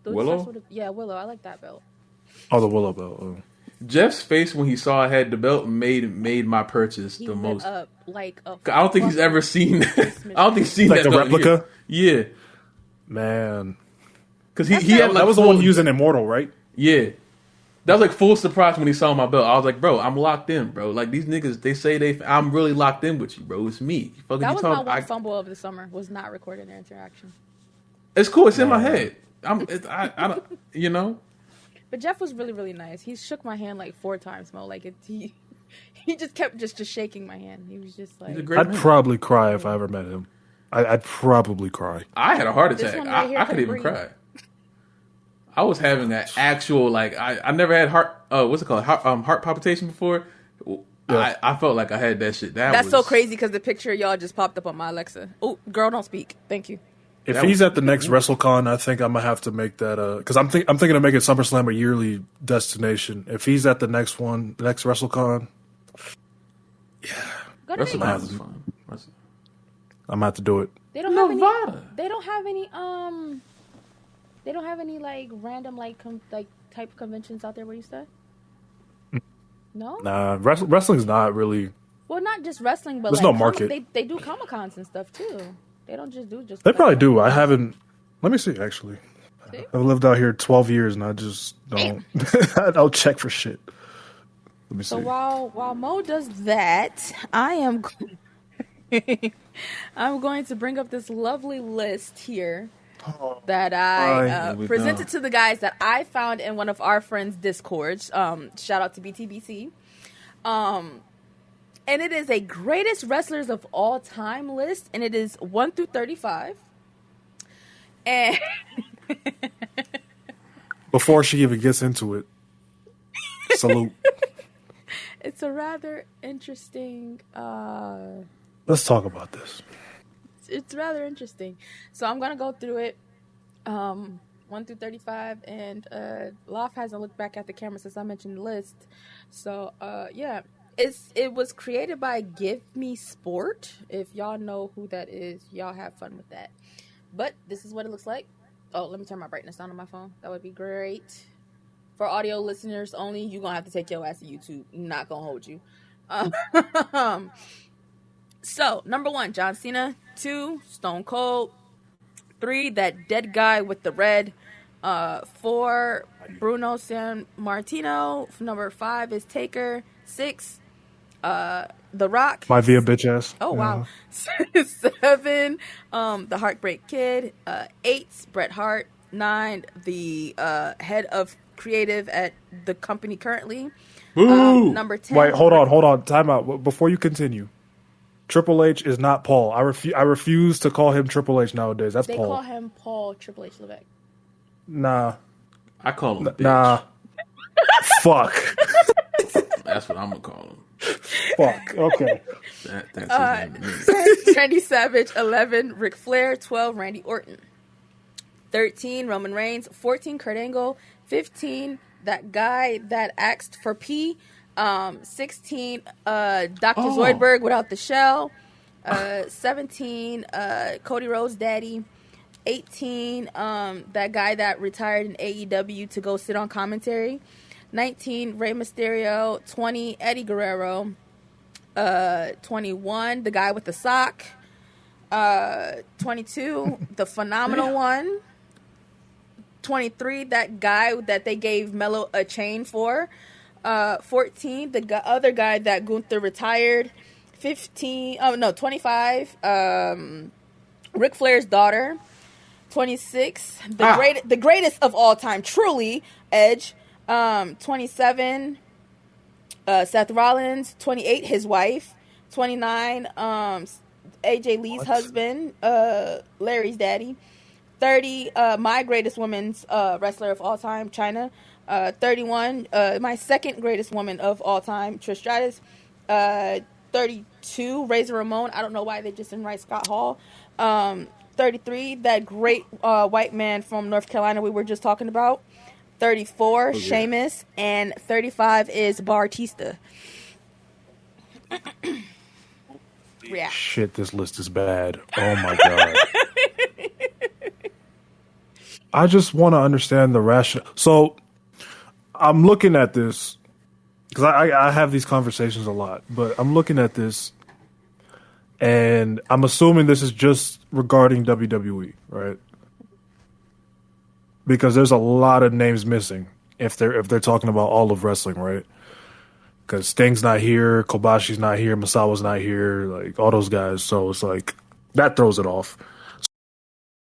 Willow? Willow. I like that belt. Oh, the Willow belt. Oh. Jeff's face when he saw I had the belt made my purchase He the lit most. up like a I don't think he's ever seen that. I don't think he's seen Like that the belt replica? Yeah, Man. because he had like That was the one using Immortal, right? Yeah, that was like full surprise when he saw my belt. I was like, bro, I'm locked in, bro. Like these niggas, they say I'm really locked in with you, bro. It's me. That was my one fumble of the summer. Was not recording their interaction. It's cool. It's in my head. I don't, you know. But Jeff was really, really nice. He shook my hand like 4 times, Mo. Like he just kept just shaking my hand. He was just like, He's a great I'd man. probably cry if I ever met him. I'd probably cry. I had a heart This attack. one right here I could can even breathe. cry. I was having an actual like I never had what's it called heart palpitation before. Yeah. I felt like I had that shit. that's so crazy because the picture of y'all just popped up on my Alexa. Oh, girl, don't speak. Thank you. If he's at the next WrestleCon, I think I'm gonna have to make that because I'm thinking of making SummerSlam a yearly destination. If he's at the next one, the next WrestleCon, Go to WrestleMania Vegas. was fun. I'm gonna have to do it. They don't have any. Nevada. They don't have any. They don't have any like random like type conventions out there where you stay. No. Nah, wrestling's not really. Well, not just wrestling, but There's like no market. They do Comic Cons and stuff too. They don't just do just. They probably do. I haven't. Let me see. Actually, See? I've lived out here 12 years, and I just don't. I'll check for shit. Let me see. So while Mo does that, I am. I'm going to bring up this lovely list here that I Here we presented go. to the guys that I found in one of our friends' discords. Shout out to BTBC. And it is a greatest wrestlers of all time list, and it is 1 through 35. And Before she even gets into it, salute. it's a rather interesting. Let's talk about this. It's rather interesting. So I'm gonna go through it, 1 through 35, and Loft hasn't looked back at the camera since I mentioned the list. So yeah, it was created by Give Me Sport. If y'all know who that is, y'all have fun with that. But this is what it looks like. Oh, let me turn my brightness down on my phone. That would be great. For audio listeners only, you're gonna have to take your ass to YouTube. Not gonna hold you. So, number 1, John Cena. 2, Stone Cold. 3, that dead guy with the red. 4, Bruno Sammartino. Number 5 is Taker. 6, The Rock. My via bitch ass. Oh, wow. 7, The Heartbreak Kid. 8, Bret Hart. 9, the head of creative at the company currently. Number 10. Wait, hold on. Time out. Before you continue. Triple H is not Paul. I refuse to call him Triple H nowadays. That's They Paul. call him Paul Triple H Levesque. Nah. I call him bitch. Nah. Fuck. That's what I'm gonna call him. Fuck. Okay. That's his name. Randy Savage. 11, Ric Flair. 12, Randy Orton. 13, Roman Reigns. 14, Kurt Angle. 15, that guy that asked for pee. 16, Dr. Zoidberg without the shell. 17, Cody Rhodes' daddy. 18, that guy that retired in AEW to go sit on commentary. 19, Rey Mysterio. 20, Eddie Guerrero. 21, the guy with the sock. 22, the phenomenal one. 23, that guy that they gave Melo a chain for. 14, the other guy that Gunther retired. 25, Ric Flair's daughter. 26, the greatest of all time, truly, Edge. 27, Seth Rollins. 28, his wife. 29, AJ Lee's husband, Larry's daddy. 30, my greatest women's wrestler of all time, Chyna. 31, my second greatest woman of all time, Trish Stratus. 32, Razor Ramon. I don't know why they just didn't write Scott Hall. 33, that great white man from North Carolina we were just talking about. 34, Sheamus. And 35 is Bartista. Yeah. Shit, this list is bad. Oh my god. I just want to understand the rationale. So I'm looking at this because I have these conversations a lot, but I'm looking at this and I'm assuming this is just regarding WWE, right? Because there's a lot of names missing if they're talking about all of wrestling, right? Because Sting's not here, Kobashi's not here, Masawa's not here, like all those guys. So it's like that throws it off.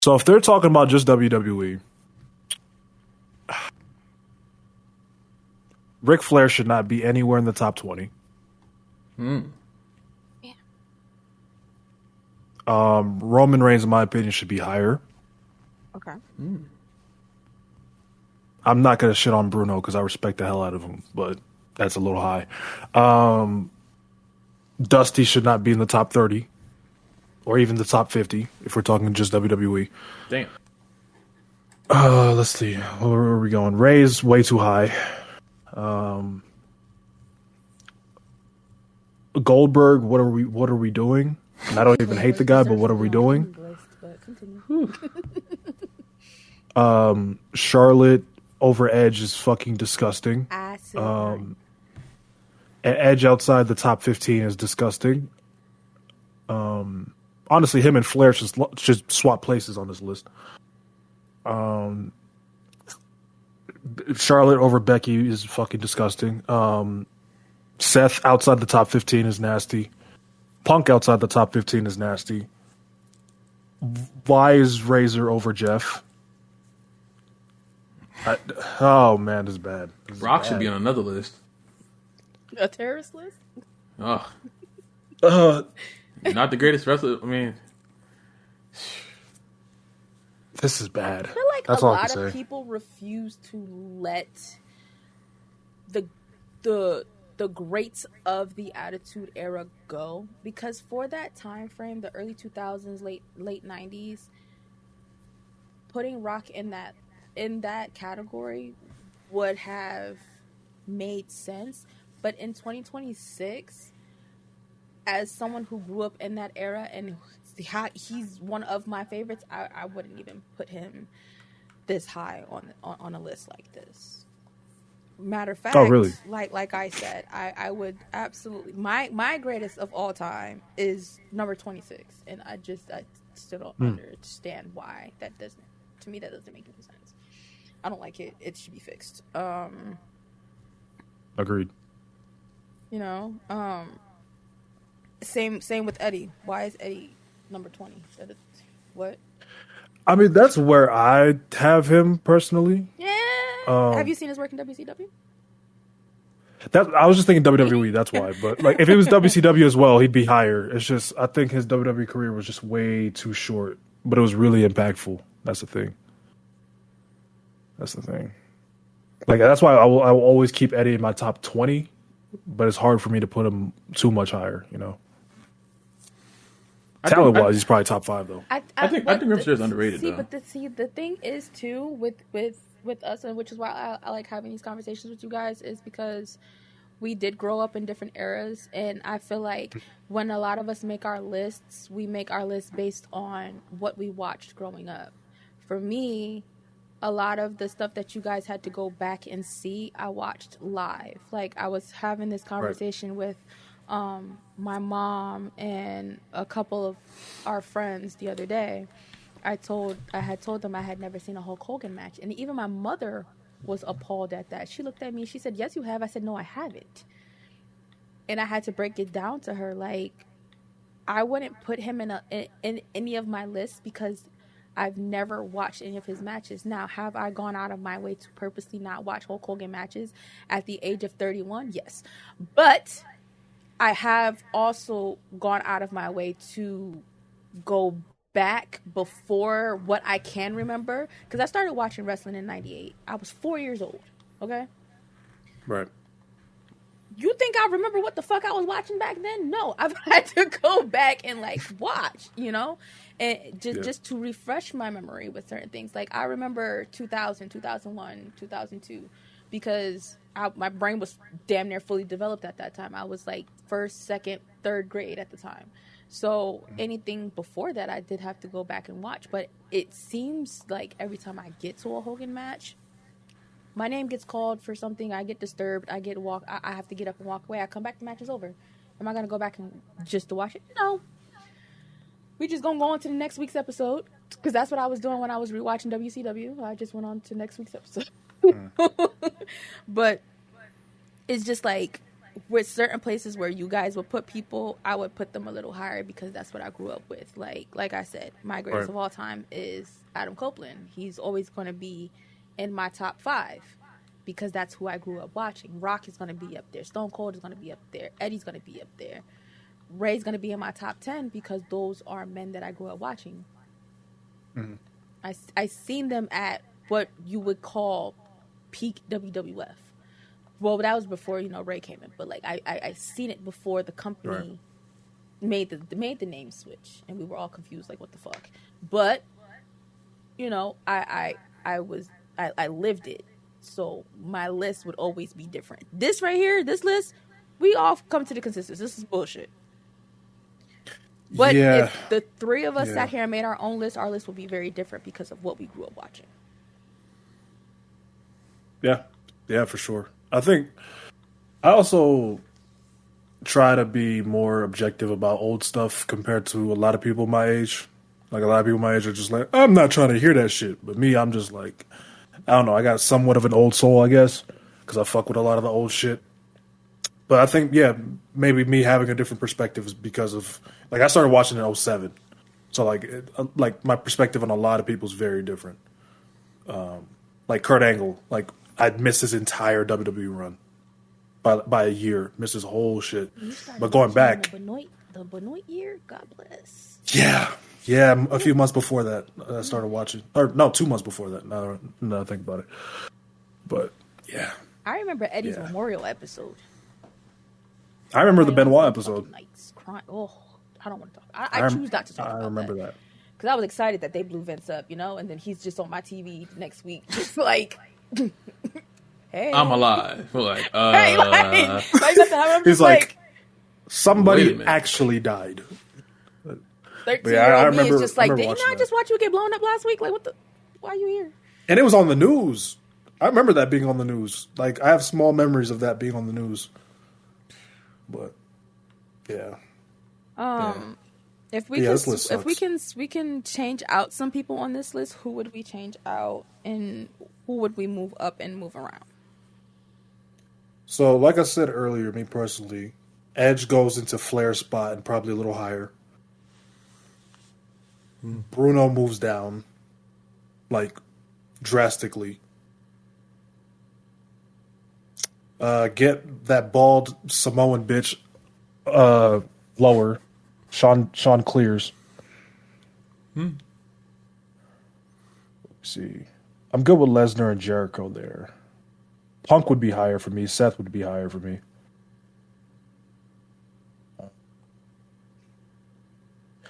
So if they're talking about just WWE, Ric Flair should not be anywhere in the top 20. Yeah. Roman Reigns, in my opinion, should be higher. Okay. I'm not going to shit on Bruno because I respect the hell out of him, but that's a little high. Dusty should not be in the top 30 or even the top 50 if we're talking just WWE. Damn. Let's see. Where are we going? Ray's way too high. Goldberg, what are we doing? And I don't even hate the guy, but what are we doing? Charlotte over Edge is fucking disgusting. And Edge outside the top 15 is disgusting. Honestly, him and Flair should swap places on this list. Charlotte over Becky is fucking disgusting. Seth outside the top 15 is nasty. Punk outside the top 15 is nasty. Why is Razor over Jeff? Oh man, this is bad. Brock should be on another list. A terrorist list? Oh. Not the greatest wrestler. I mean, this is bad. I feel like That's a all I lot can of say. people refuse to let the greats of the Attitude Era go, because for that time frame, the early 2000s, late 90s, putting Rock in that category would have made sense. But in 2026, as someone who grew up in that era and he's one of my favorites, I wouldn't even put him this high on a list like this. Matter of fact, oh, really? like I said, I would absolutely, my greatest of all time is number 26, and I still don't understand why that doesn't make any sense. I don't like it. It should be fixed. Agreed. You know, same with Eddie. Why is Eddie number 20? What? I mean, that's where I have him personally. Yeah. Have you seen his work in WCW? I was just thinking WWE. That's why. But like, if it was WCW as well, he'd be higher. It's just I think his WWE career was just way too short, but it was really impactful. That's the thing. Like that's why I will always keep Eddie in my top 20, but it's hard for me to put him too much higher. You know. Talent wise, he's probably top 5 though. I think Ripster is underrated though. But the thing is too with us, and which is why I like having these conversations with you guys, is because we did grow up in different eras, and I feel like when a lot of us make our lists, we make our lists based on what we watched growing up. For me, a lot of the stuff that you guys had to go back and see, I watched live. Like I was having this conversation with my mom and a couple of our friends the other day. I had told them I had never seen a Hulk Hogan match, and even my mother was appalled at that. She looked at me, she said, "Yes, you have." I said, "No, I haven't." And I had to break it down to her, like, I wouldn't put him in any of my lists because I've never watched any of his matches. Now, have I gone out of my way to purposely not watch Hulk Hogan matches at the age of 31? Yes. But I have also gone out of my way to go back before what I can remember, because I started watching wrestling in '98. I was 4 years old. Okay. Right. You think I remember what the fuck I was watching back then? No, I've had to go back and like watch, and just to refresh my memory with certain things. Like I remember 2000, 2001, 2002, because my brain was damn near fully developed at that time. I was like first, second, third grade at the time. So anything before that, I did have to go back and watch. But it seems like every time I get to a Hogan match, my name gets called for something. I get disturbed. I have to get up and walk away. I come back. The match is over. Am I gonna go back and just to watch it? No. We just gonna go on to the next week's episode, because that's what I was doing when I was rewatching WCW. I just went on to next week's episode. But it's just like with certain places where you guys would put people, I would put them a little higher because that's what I grew up with. Like I said, my greatest of all time is Adam Copeland. He's always going to be in my top 5 because that's who I grew up watching. Rock is going to be up there. Stone Cold is going to be up there. Eddie's going to be up there. Ray's going to be in my top 10 because those are men that I grew up watching. Mm-hmm. I seen them at what you would call peak WWF. Well, that was before Ray came in, but like I seen it before the company made the name switch, and we were all confused, like what the fuck. But I lived it, so my list would always be different. This right here, this list, we all come to the consensus. This is bullshit. But if the three of us sat here and made our own list, our list would be very different because of what we grew up watching. Yeah, for sure. I think I also try to be more objective about old stuff compared to a lot of people my age. Like, a lot of people my age are just like, I'm not trying to hear that shit. But me, I'm just like, I don't know. I got somewhat of an old soul, I guess, because I fuck with a lot of the old shit. But I think, maybe me having a different perspective is because of, like, I started watching in '07. So, like my perspective on a lot of people is very different. Like, Kurt Angle, like, I'd missed his entire WWE run by a year. Missed his whole shit. But going back, the Benoit year, God bless. Yeah, a few months before that, I started watching. Or no, 2 months before that. Now that I think about it. But yeah, I remember Eddie's Memorial episode. I remember the Benoit episode. Nights crying. Oh, I don't want to talk. I choose not to talk about that. I remember that because I was excited that they blew Vince up, and then he's just on my TV next week, just like. Hey. I'm alive. Like, he's like, somebody actually died. 13-year-old me is just like, didn't I just watch you get blown up last week? Like, what the? Why are you here? And it was on the news. I remember that being on the news. Like, I have small memories of that being on the news. But yeah. If we can change out some people on this list, who would we change out, and who would we move up and move around? So, like I said earlier, me personally, Edge goes into Flair's spot and probably a little higher. Bruno moves down, like, drastically. Get that bald Samoan bitch lower. Sean clears. Let's see. I'm good with Lesnar and Jericho there. Punk would be higher for me. Seth would be higher for me.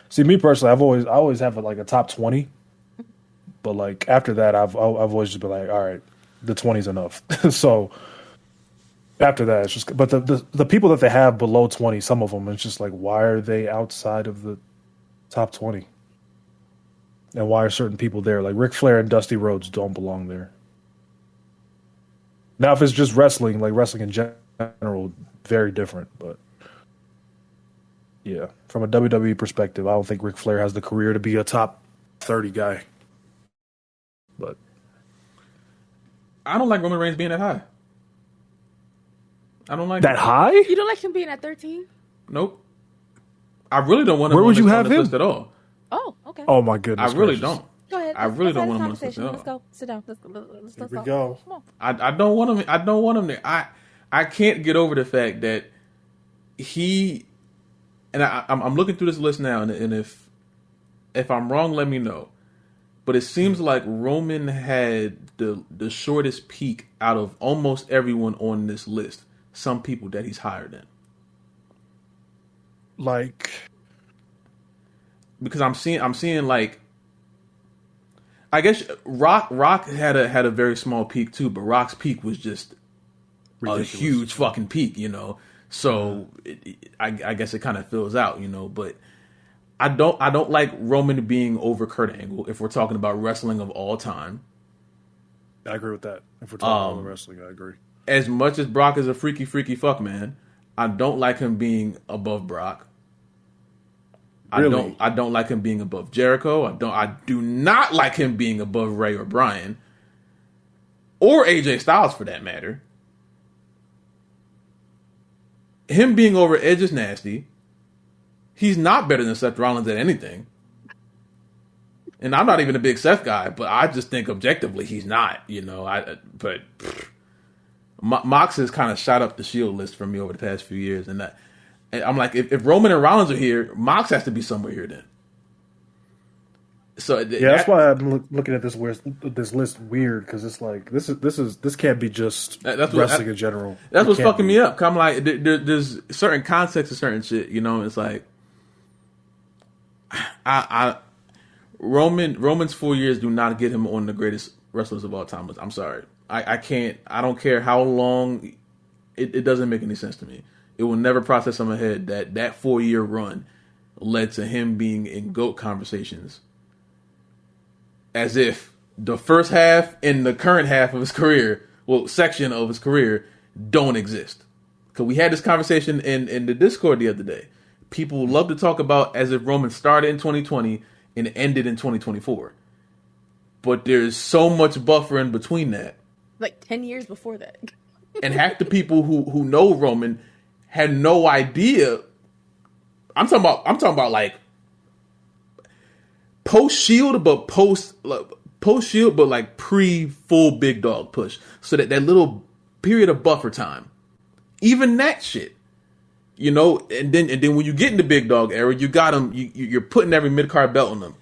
See, me personally, I always have like a top 20, but like after that, I've always just been like, all right, the 20's enough. So after that, it's just. But the people that they have below 20, some of them, it's just like, why are they outside of the top 20? And why are certain people there? Like Ric Flair and Dusty Rhodes don't belong there. Now, if it's just wrestling, like wrestling in general, very different. But yeah, from a WWE perspective, I don't think Ric Flair has the career to be a top 30 guy. But I don't like Roman Reigns being that high. I don't like that high. You don't like him being at 13? Nope. I really don't want him. Where would you have him at all? Oh, okay. Oh my goodness. I really don't. Go ahead. I really don't want him on the list at all. Let's go. Sit down. Let's Here we go. Come on. I don't want him. I don't want him there. I can't get over the fact that he and I'm looking through this list now, and if I'm wrong, let me know. But it seems like Roman had the shortest peak out of almost everyone on this list. Some people that he's higher than. Like, because I'm seeing like, I guess Rock had a very small peak too, but Rock's peak was just ridiculous. A huge fucking peak, you know. So I guess it kind of fills out, you know. But I don't like Roman being over Kurt Angle if we're talking about wrestling of all time. I agree with that. If we're talking about wrestling, I agree. As much as Brock is a freaky fuck man, I don't like him being above Brock. Really? I don't like him being above Jericho. I do not like him being above Ray or Bryan. Or AJ Styles for that matter. Him being over Edge is nasty. He's not better than Seth Rollins at anything. And I'm not even a big Seth guy, but I just think objectively he's not, you know. Mox has kind of shot up the Shield list for me over the past few years, and I'm like, if Roman and Rollins are here, Mox has to be somewhere here then. So that's why I'm looking at this list weird, because it's like this can't be just wrestling in general. That's what's fucking me up. I'm like, there's certain context to certain shit, you know. It's like, Roman's 4 years do not get him on the greatest wrestlers of all time. I'm sorry. I can't. I don't care how long. It doesn't make any sense to me. It will never process in my head that 4 year run led to him being in GOAT conversations, as if the first half and the current half of his career, section of his career, don't exist. Because we had this conversation in the Discord the other day. People love to talk about as if Roman started in 2020 and ended in 2024. But there's so much buffer in between that. Like 10 years before that. And half the people who know Roman had no idea. I'm talking about like post Shield, but post Shield, but like pre full big dog push. So that little period of buffer time, even that shit, you know. And then when you get into big dog era, you got him. You're putting every mid card belt on them.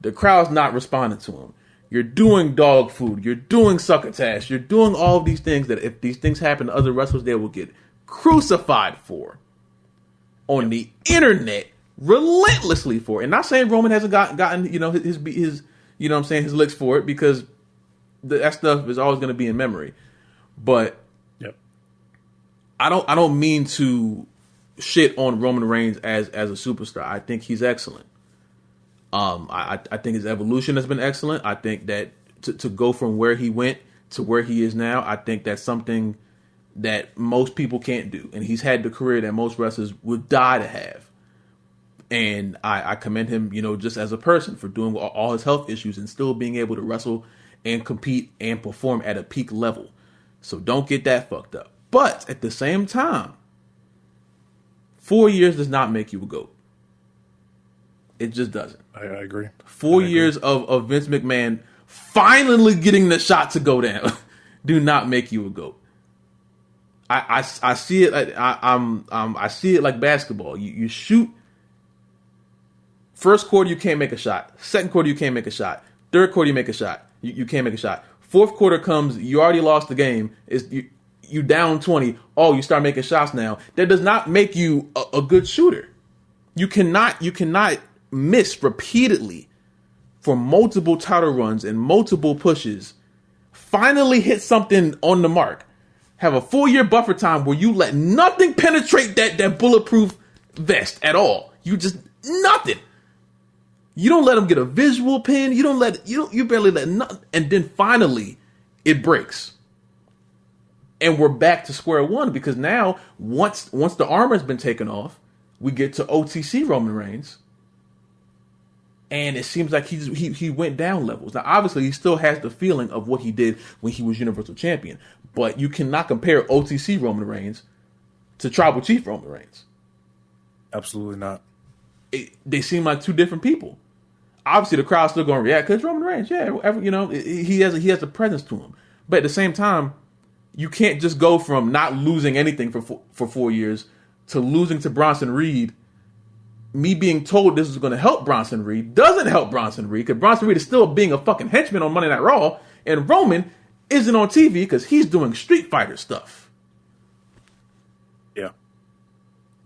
The crowd's not responding to him. You're doing dog food. You're doing succotash. You're doing all of these things that if these things happen to other wrestlers, they will get crucified for on the internet relentlessly for. And not saying Roman hasn't gotten you know his you know what I'm saying, his licks for it, because that stuff is always going to be in memory. But yep. I don't mean to shit on Roman Reigns as a superstar. I think he's excellent. I think his evolution has been excellent. I think that to go from where he went to where he is now, I think that's something that most people can't do. And he's had the career that most wrestlers would die to have. And I commend him, you know, just as a person for doing all his health issues and still being able to wrestle and compete and perform at a peak level. So don't get that fucked up. But at the same time, 4 years does not make you a GOAT. It just doesn't. I agree. 4 years of Vince McMahon finally getting the shot to go down do not make you a GOAT. I see it. I see it like basketball. You shoot. First quarter, you can't make a shot. Second quarter, you can't make a shot. Third quarter, you make a shot. You can't make a shot. Fourth quarter comes, you already lost the game. You down 20. Oh, you start making shots now. That does not make you a good shooter. You cannot miss repeatedly for multiple title runs and multiple pushes. Finally hit something on the mark. Have a 4 year buffer time where you let nothing penetrate that bulletproof vest at all. You just nothing. You don't let them get a visual pin. You barely let nothing. And then finally it breaks. And we're back to square one, because now once the armor's been taken off, we get to OTC Roman Reigns. And it seems like he went down levels. Now, obviously, he still has the feeling of what he did when he was Universal Champion. But you cannot compare OTC Roman Reigns to Tribal Chief Roman Reigns. Absolutely not. They seem like two different people. Obviously, the crowd's still going to react because Roman Reigns, he has a presence to him. But at the same time, you can't just go from not losing anything for 4 years to losing to Bronson Reed, me being told this is going to help Bronson Reed doesn't help Bronson Reed, because Bronson Reed is still being a fucking henchman on Monday Night Raw, and Roman isn't on TV because he's doing Street Fighter stuff. Yeah.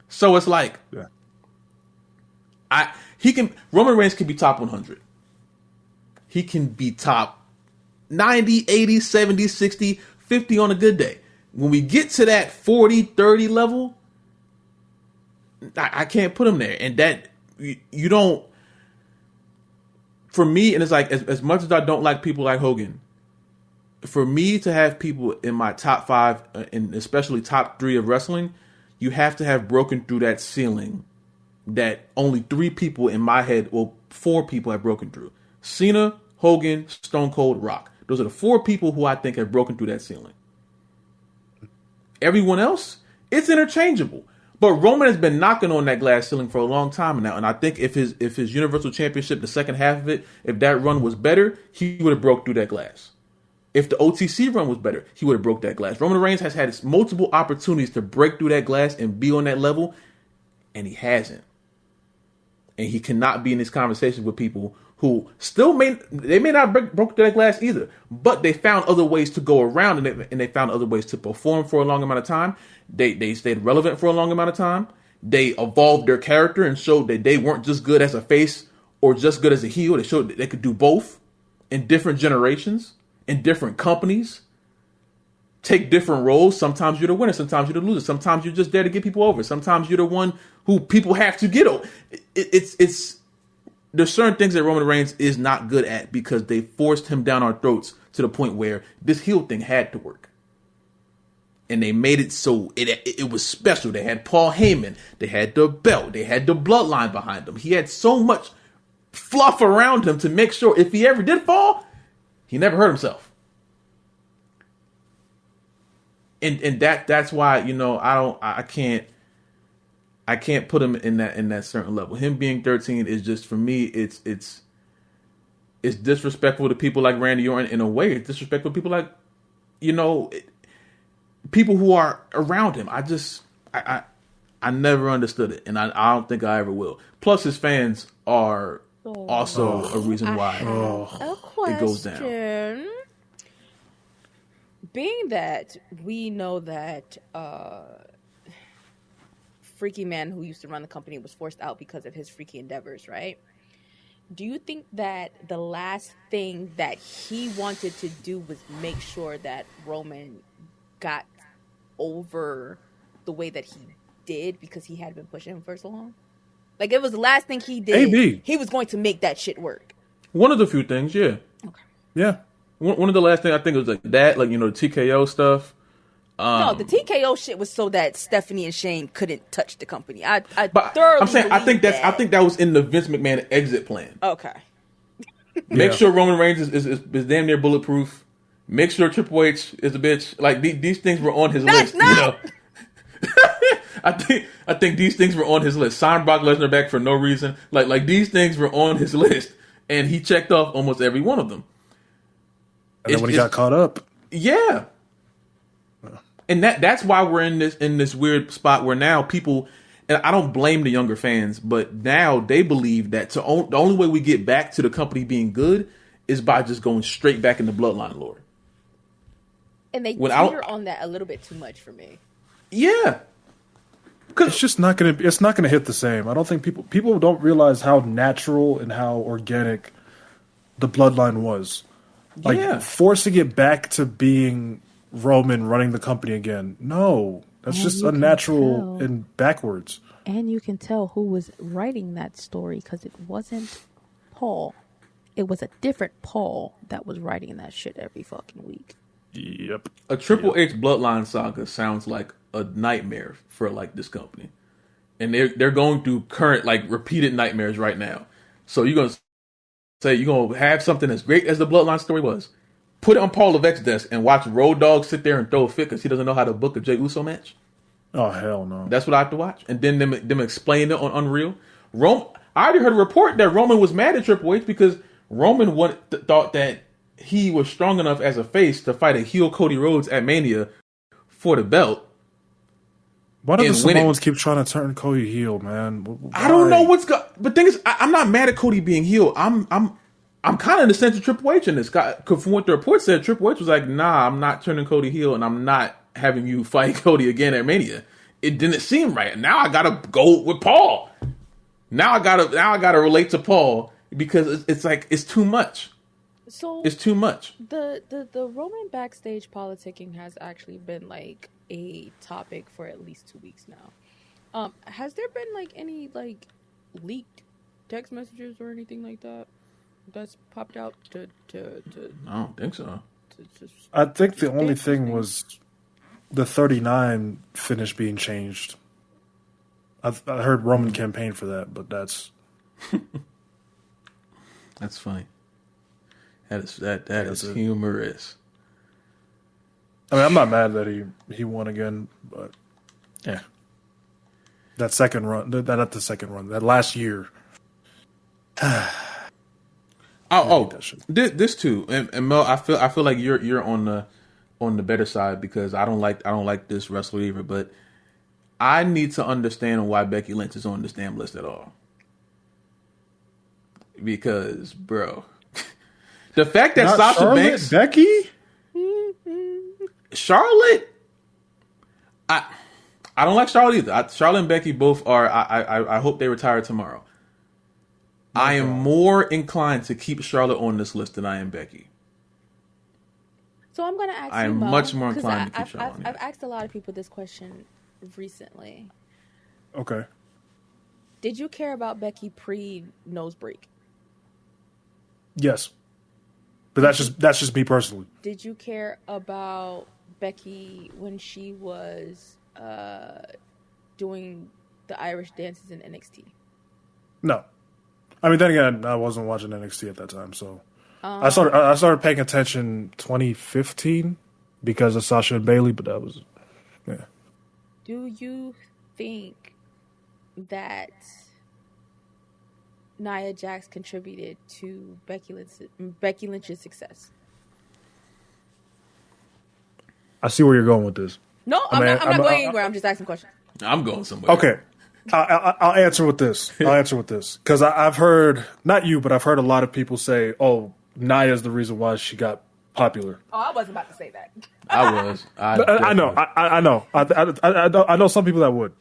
So it's like, Yeah. Roman Reigns can be top 100. He can be top 90, 80, 70, 60, 50 on a good day. When we get to that 40, 30 level, I can't put him there. And that, you don't, for me, and it's like, as much as I don't like people like Hogan, for me to have people in my top 5, and especially top 3 of wrestling, you have to have broken through that ceiling that only 3 people in my head, well, 4 people have broken through. Cena, Hogan, Stone Cold, Rock. Those are the 4 people who I think have broken through that ceiling. Everyone else, it's interchangeable. But Roman has been knocking on that glass ceiling for a long time now, and I think if his Universal Championship, the second half of it, if that run was better, he would have broke through that glass. If the OTC run was better, he would have broke that glass. Roman Reigns has had multiple opportunities to break through that glass and be on that level, and he hasn't. And he cannot be in this conversation with people who still may not broke that glass either, but they found other ways to go around, and they found other ways to perform for a long amount of time. They stayed relevant for a long amount of time. They evolved their character and showed that they weren't just good as a face or just good as a heel. They showed that they could do both in different generations, in different companies, take different roles. Sometimes you're the winner, sometimes you're the loser. Sometimes you're just there to get people over. Sometimes you're the one who people have to get over. There's certain things that Roman Reigns is not good at because they forced him down our throats to the point where this heel thing had to work. And they made it so it was special. They had Paul Heyman. They had the belt. They had the bloodline behind him. He had so much fluff around him to make sure if he ever did fall, he never hurt himself. And that's why, I can't put him in that certain level. Him being 13 is just, for me, it's disrespectful to people like Randy Orton in a way. It's disrespectful to people like, people who are around him. I never understood it, and I don't think I ever will. Plus, his fans are also a reason why it goes down. Being that we know that Freaky Man, who used to run the company, was forced out because of his freaky endeavors, right? Do you think that the last thing that he wanted to do was make sure that Roman got over the way that he did because he had been pushing him for so long? Like, it was the last thing he did. AB. He was going to make that shit work. One of the few things, yeah. Okay. Yeah. One of the last things I think was like that, like, the TKO stuff. No, the TKO shit was so that Stephanie and Shane couldn't touch the company. I think that was in the Vince McMahon exit plan. Okay. Make sure Roman Reigns is damn near bulletproof. Make sure Triple H is a bitch. Like, these things were on his list. I think these things were on his list. Sign Brock Lesnar back for no reason. Like these things were on his list, and he checked off almost every one of them. And then when he got caught up, yeah. And that's why we're in this weird spot where now people, and I don't blame the younger fans, but now they believe that the only way we get back to the company being good is by just going straight back in the bloodline lore. And they teeter on that a little bit too much for me. Yeah. It's just not gonna hit the same. I don't think people don't realize how natural and how organic the bloodline was. Like, forcing it back to being Roman running the company again. No, that's just unnatural and backwards. And you can tell who was writing that story because it wasn't Paul. It was a different Paul that was writing that shit every fucking week. Yep. A Triple H bloodline saga sounds like a nightmare for like this company, and they're going through current repeated nightmares right now. So you're gonna say you're gonna have something as great as the bloodline story was, put it on Paul Levesque's desk and watch Road Dogg sit there and throw a fit because he doesn't know how to book a Jey Uso match? Oh, hell no. That's what I have to watch. And then them explain it on Unreal. I already heard a report that Roman was mad at Triple H because Roman thought that he was strong enough as a face to fight a heel Cody Rhodes at Mania for the belt. Why do the And when Samoans keep trying to turn Cody heel, man? Why? I don't know what's going. But thing is, I'm not mad at Cody being heel. I'm kind of in the sense of Triple H in this. Because from what the report said, Triple H was like, "Nah, I'm not turning Cody heel, and I'm not having you fight Cody again at Mania." It didn't seem right. Now I gotta go with Paul. Now I gotta relate to Paul because it's like it's too much. So It's too much. the Roman backstage politicking has actually been like a topic for at least 2 weeks now. Has there been like any like leaked text messages or anything like that that's popped out to I don't think so. I think the only thing was the 39 finish being changed. I heard Roman campaign for that, but that's funny. That is humorous. I mean, I'm not mad that he won again, but yeah, that second run, not the second run, that last year. This too, and Mel, I feel like you're on the better side because I don't like this wrestler either, but I need to understand why Becky Lynch is on this damn list at all. Because, bro, the fact that Not Sasha Charlotte, Banks, Becky, Charlotte, I don't like Charlotte either. Charlotte and Becky both are. I hope they retire tomorrow. I am more inclined to keep Charlotte on this list than I am Becky. So I'm gonna ask you, I am Mo, much more 'cause inclined to keep Charlotte on I've here. asked a lot of people this question recently. okay. Did you care about Becky pre nose break? Yes, but that's just me personally. Did you care about Becky when she was doing the Irish dances in NXT? No, I mean then again, I wasn't watching NXT at that time, so I started paying attention 2015 because of Sasha and Bailey, but that was yeah. Do you think that Nia Jax contributed to Becky Lynch's success? I see where you're going with this. No, I'm not going anywhere. I'm just asking questions. I'm going somewhere. Okay, I'll answer with this. Because I've heard, not you, but I've heard a lot of people say, "Oh, Nia's the reason why she got popular." Oh, I wasn't about to say that. I was. I know. I know some people that would.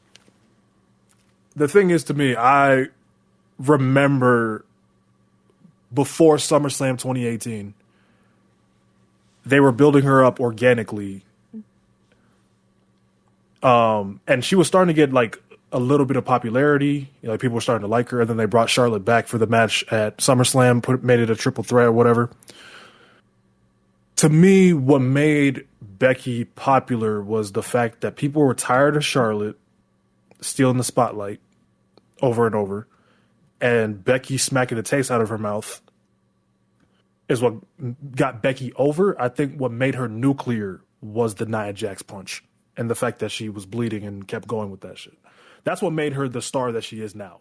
The thing is, to me, I remember before SummerSlam 2018, they were building her up organically. And she was starting to get like a little bit of popularity. You know, like people were starting to like her, and then they brought Charlotte back for the match at SummerSlam, made it a triple threat or whatever. To me, what made Becky popular was the fact that people were tired of Charlotte stealing the spotlight over and over, and Becky smacking the taste out of her mouth is what got Becky over. I think what made her nuclear was the Nia Jax punch and the fact that she was bleeding and kept going with that shit. That's what made her the star that she is now.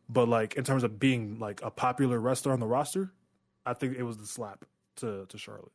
But like in terms of being like a popular wrestler on the roster, I think it was the slap to Charlotte.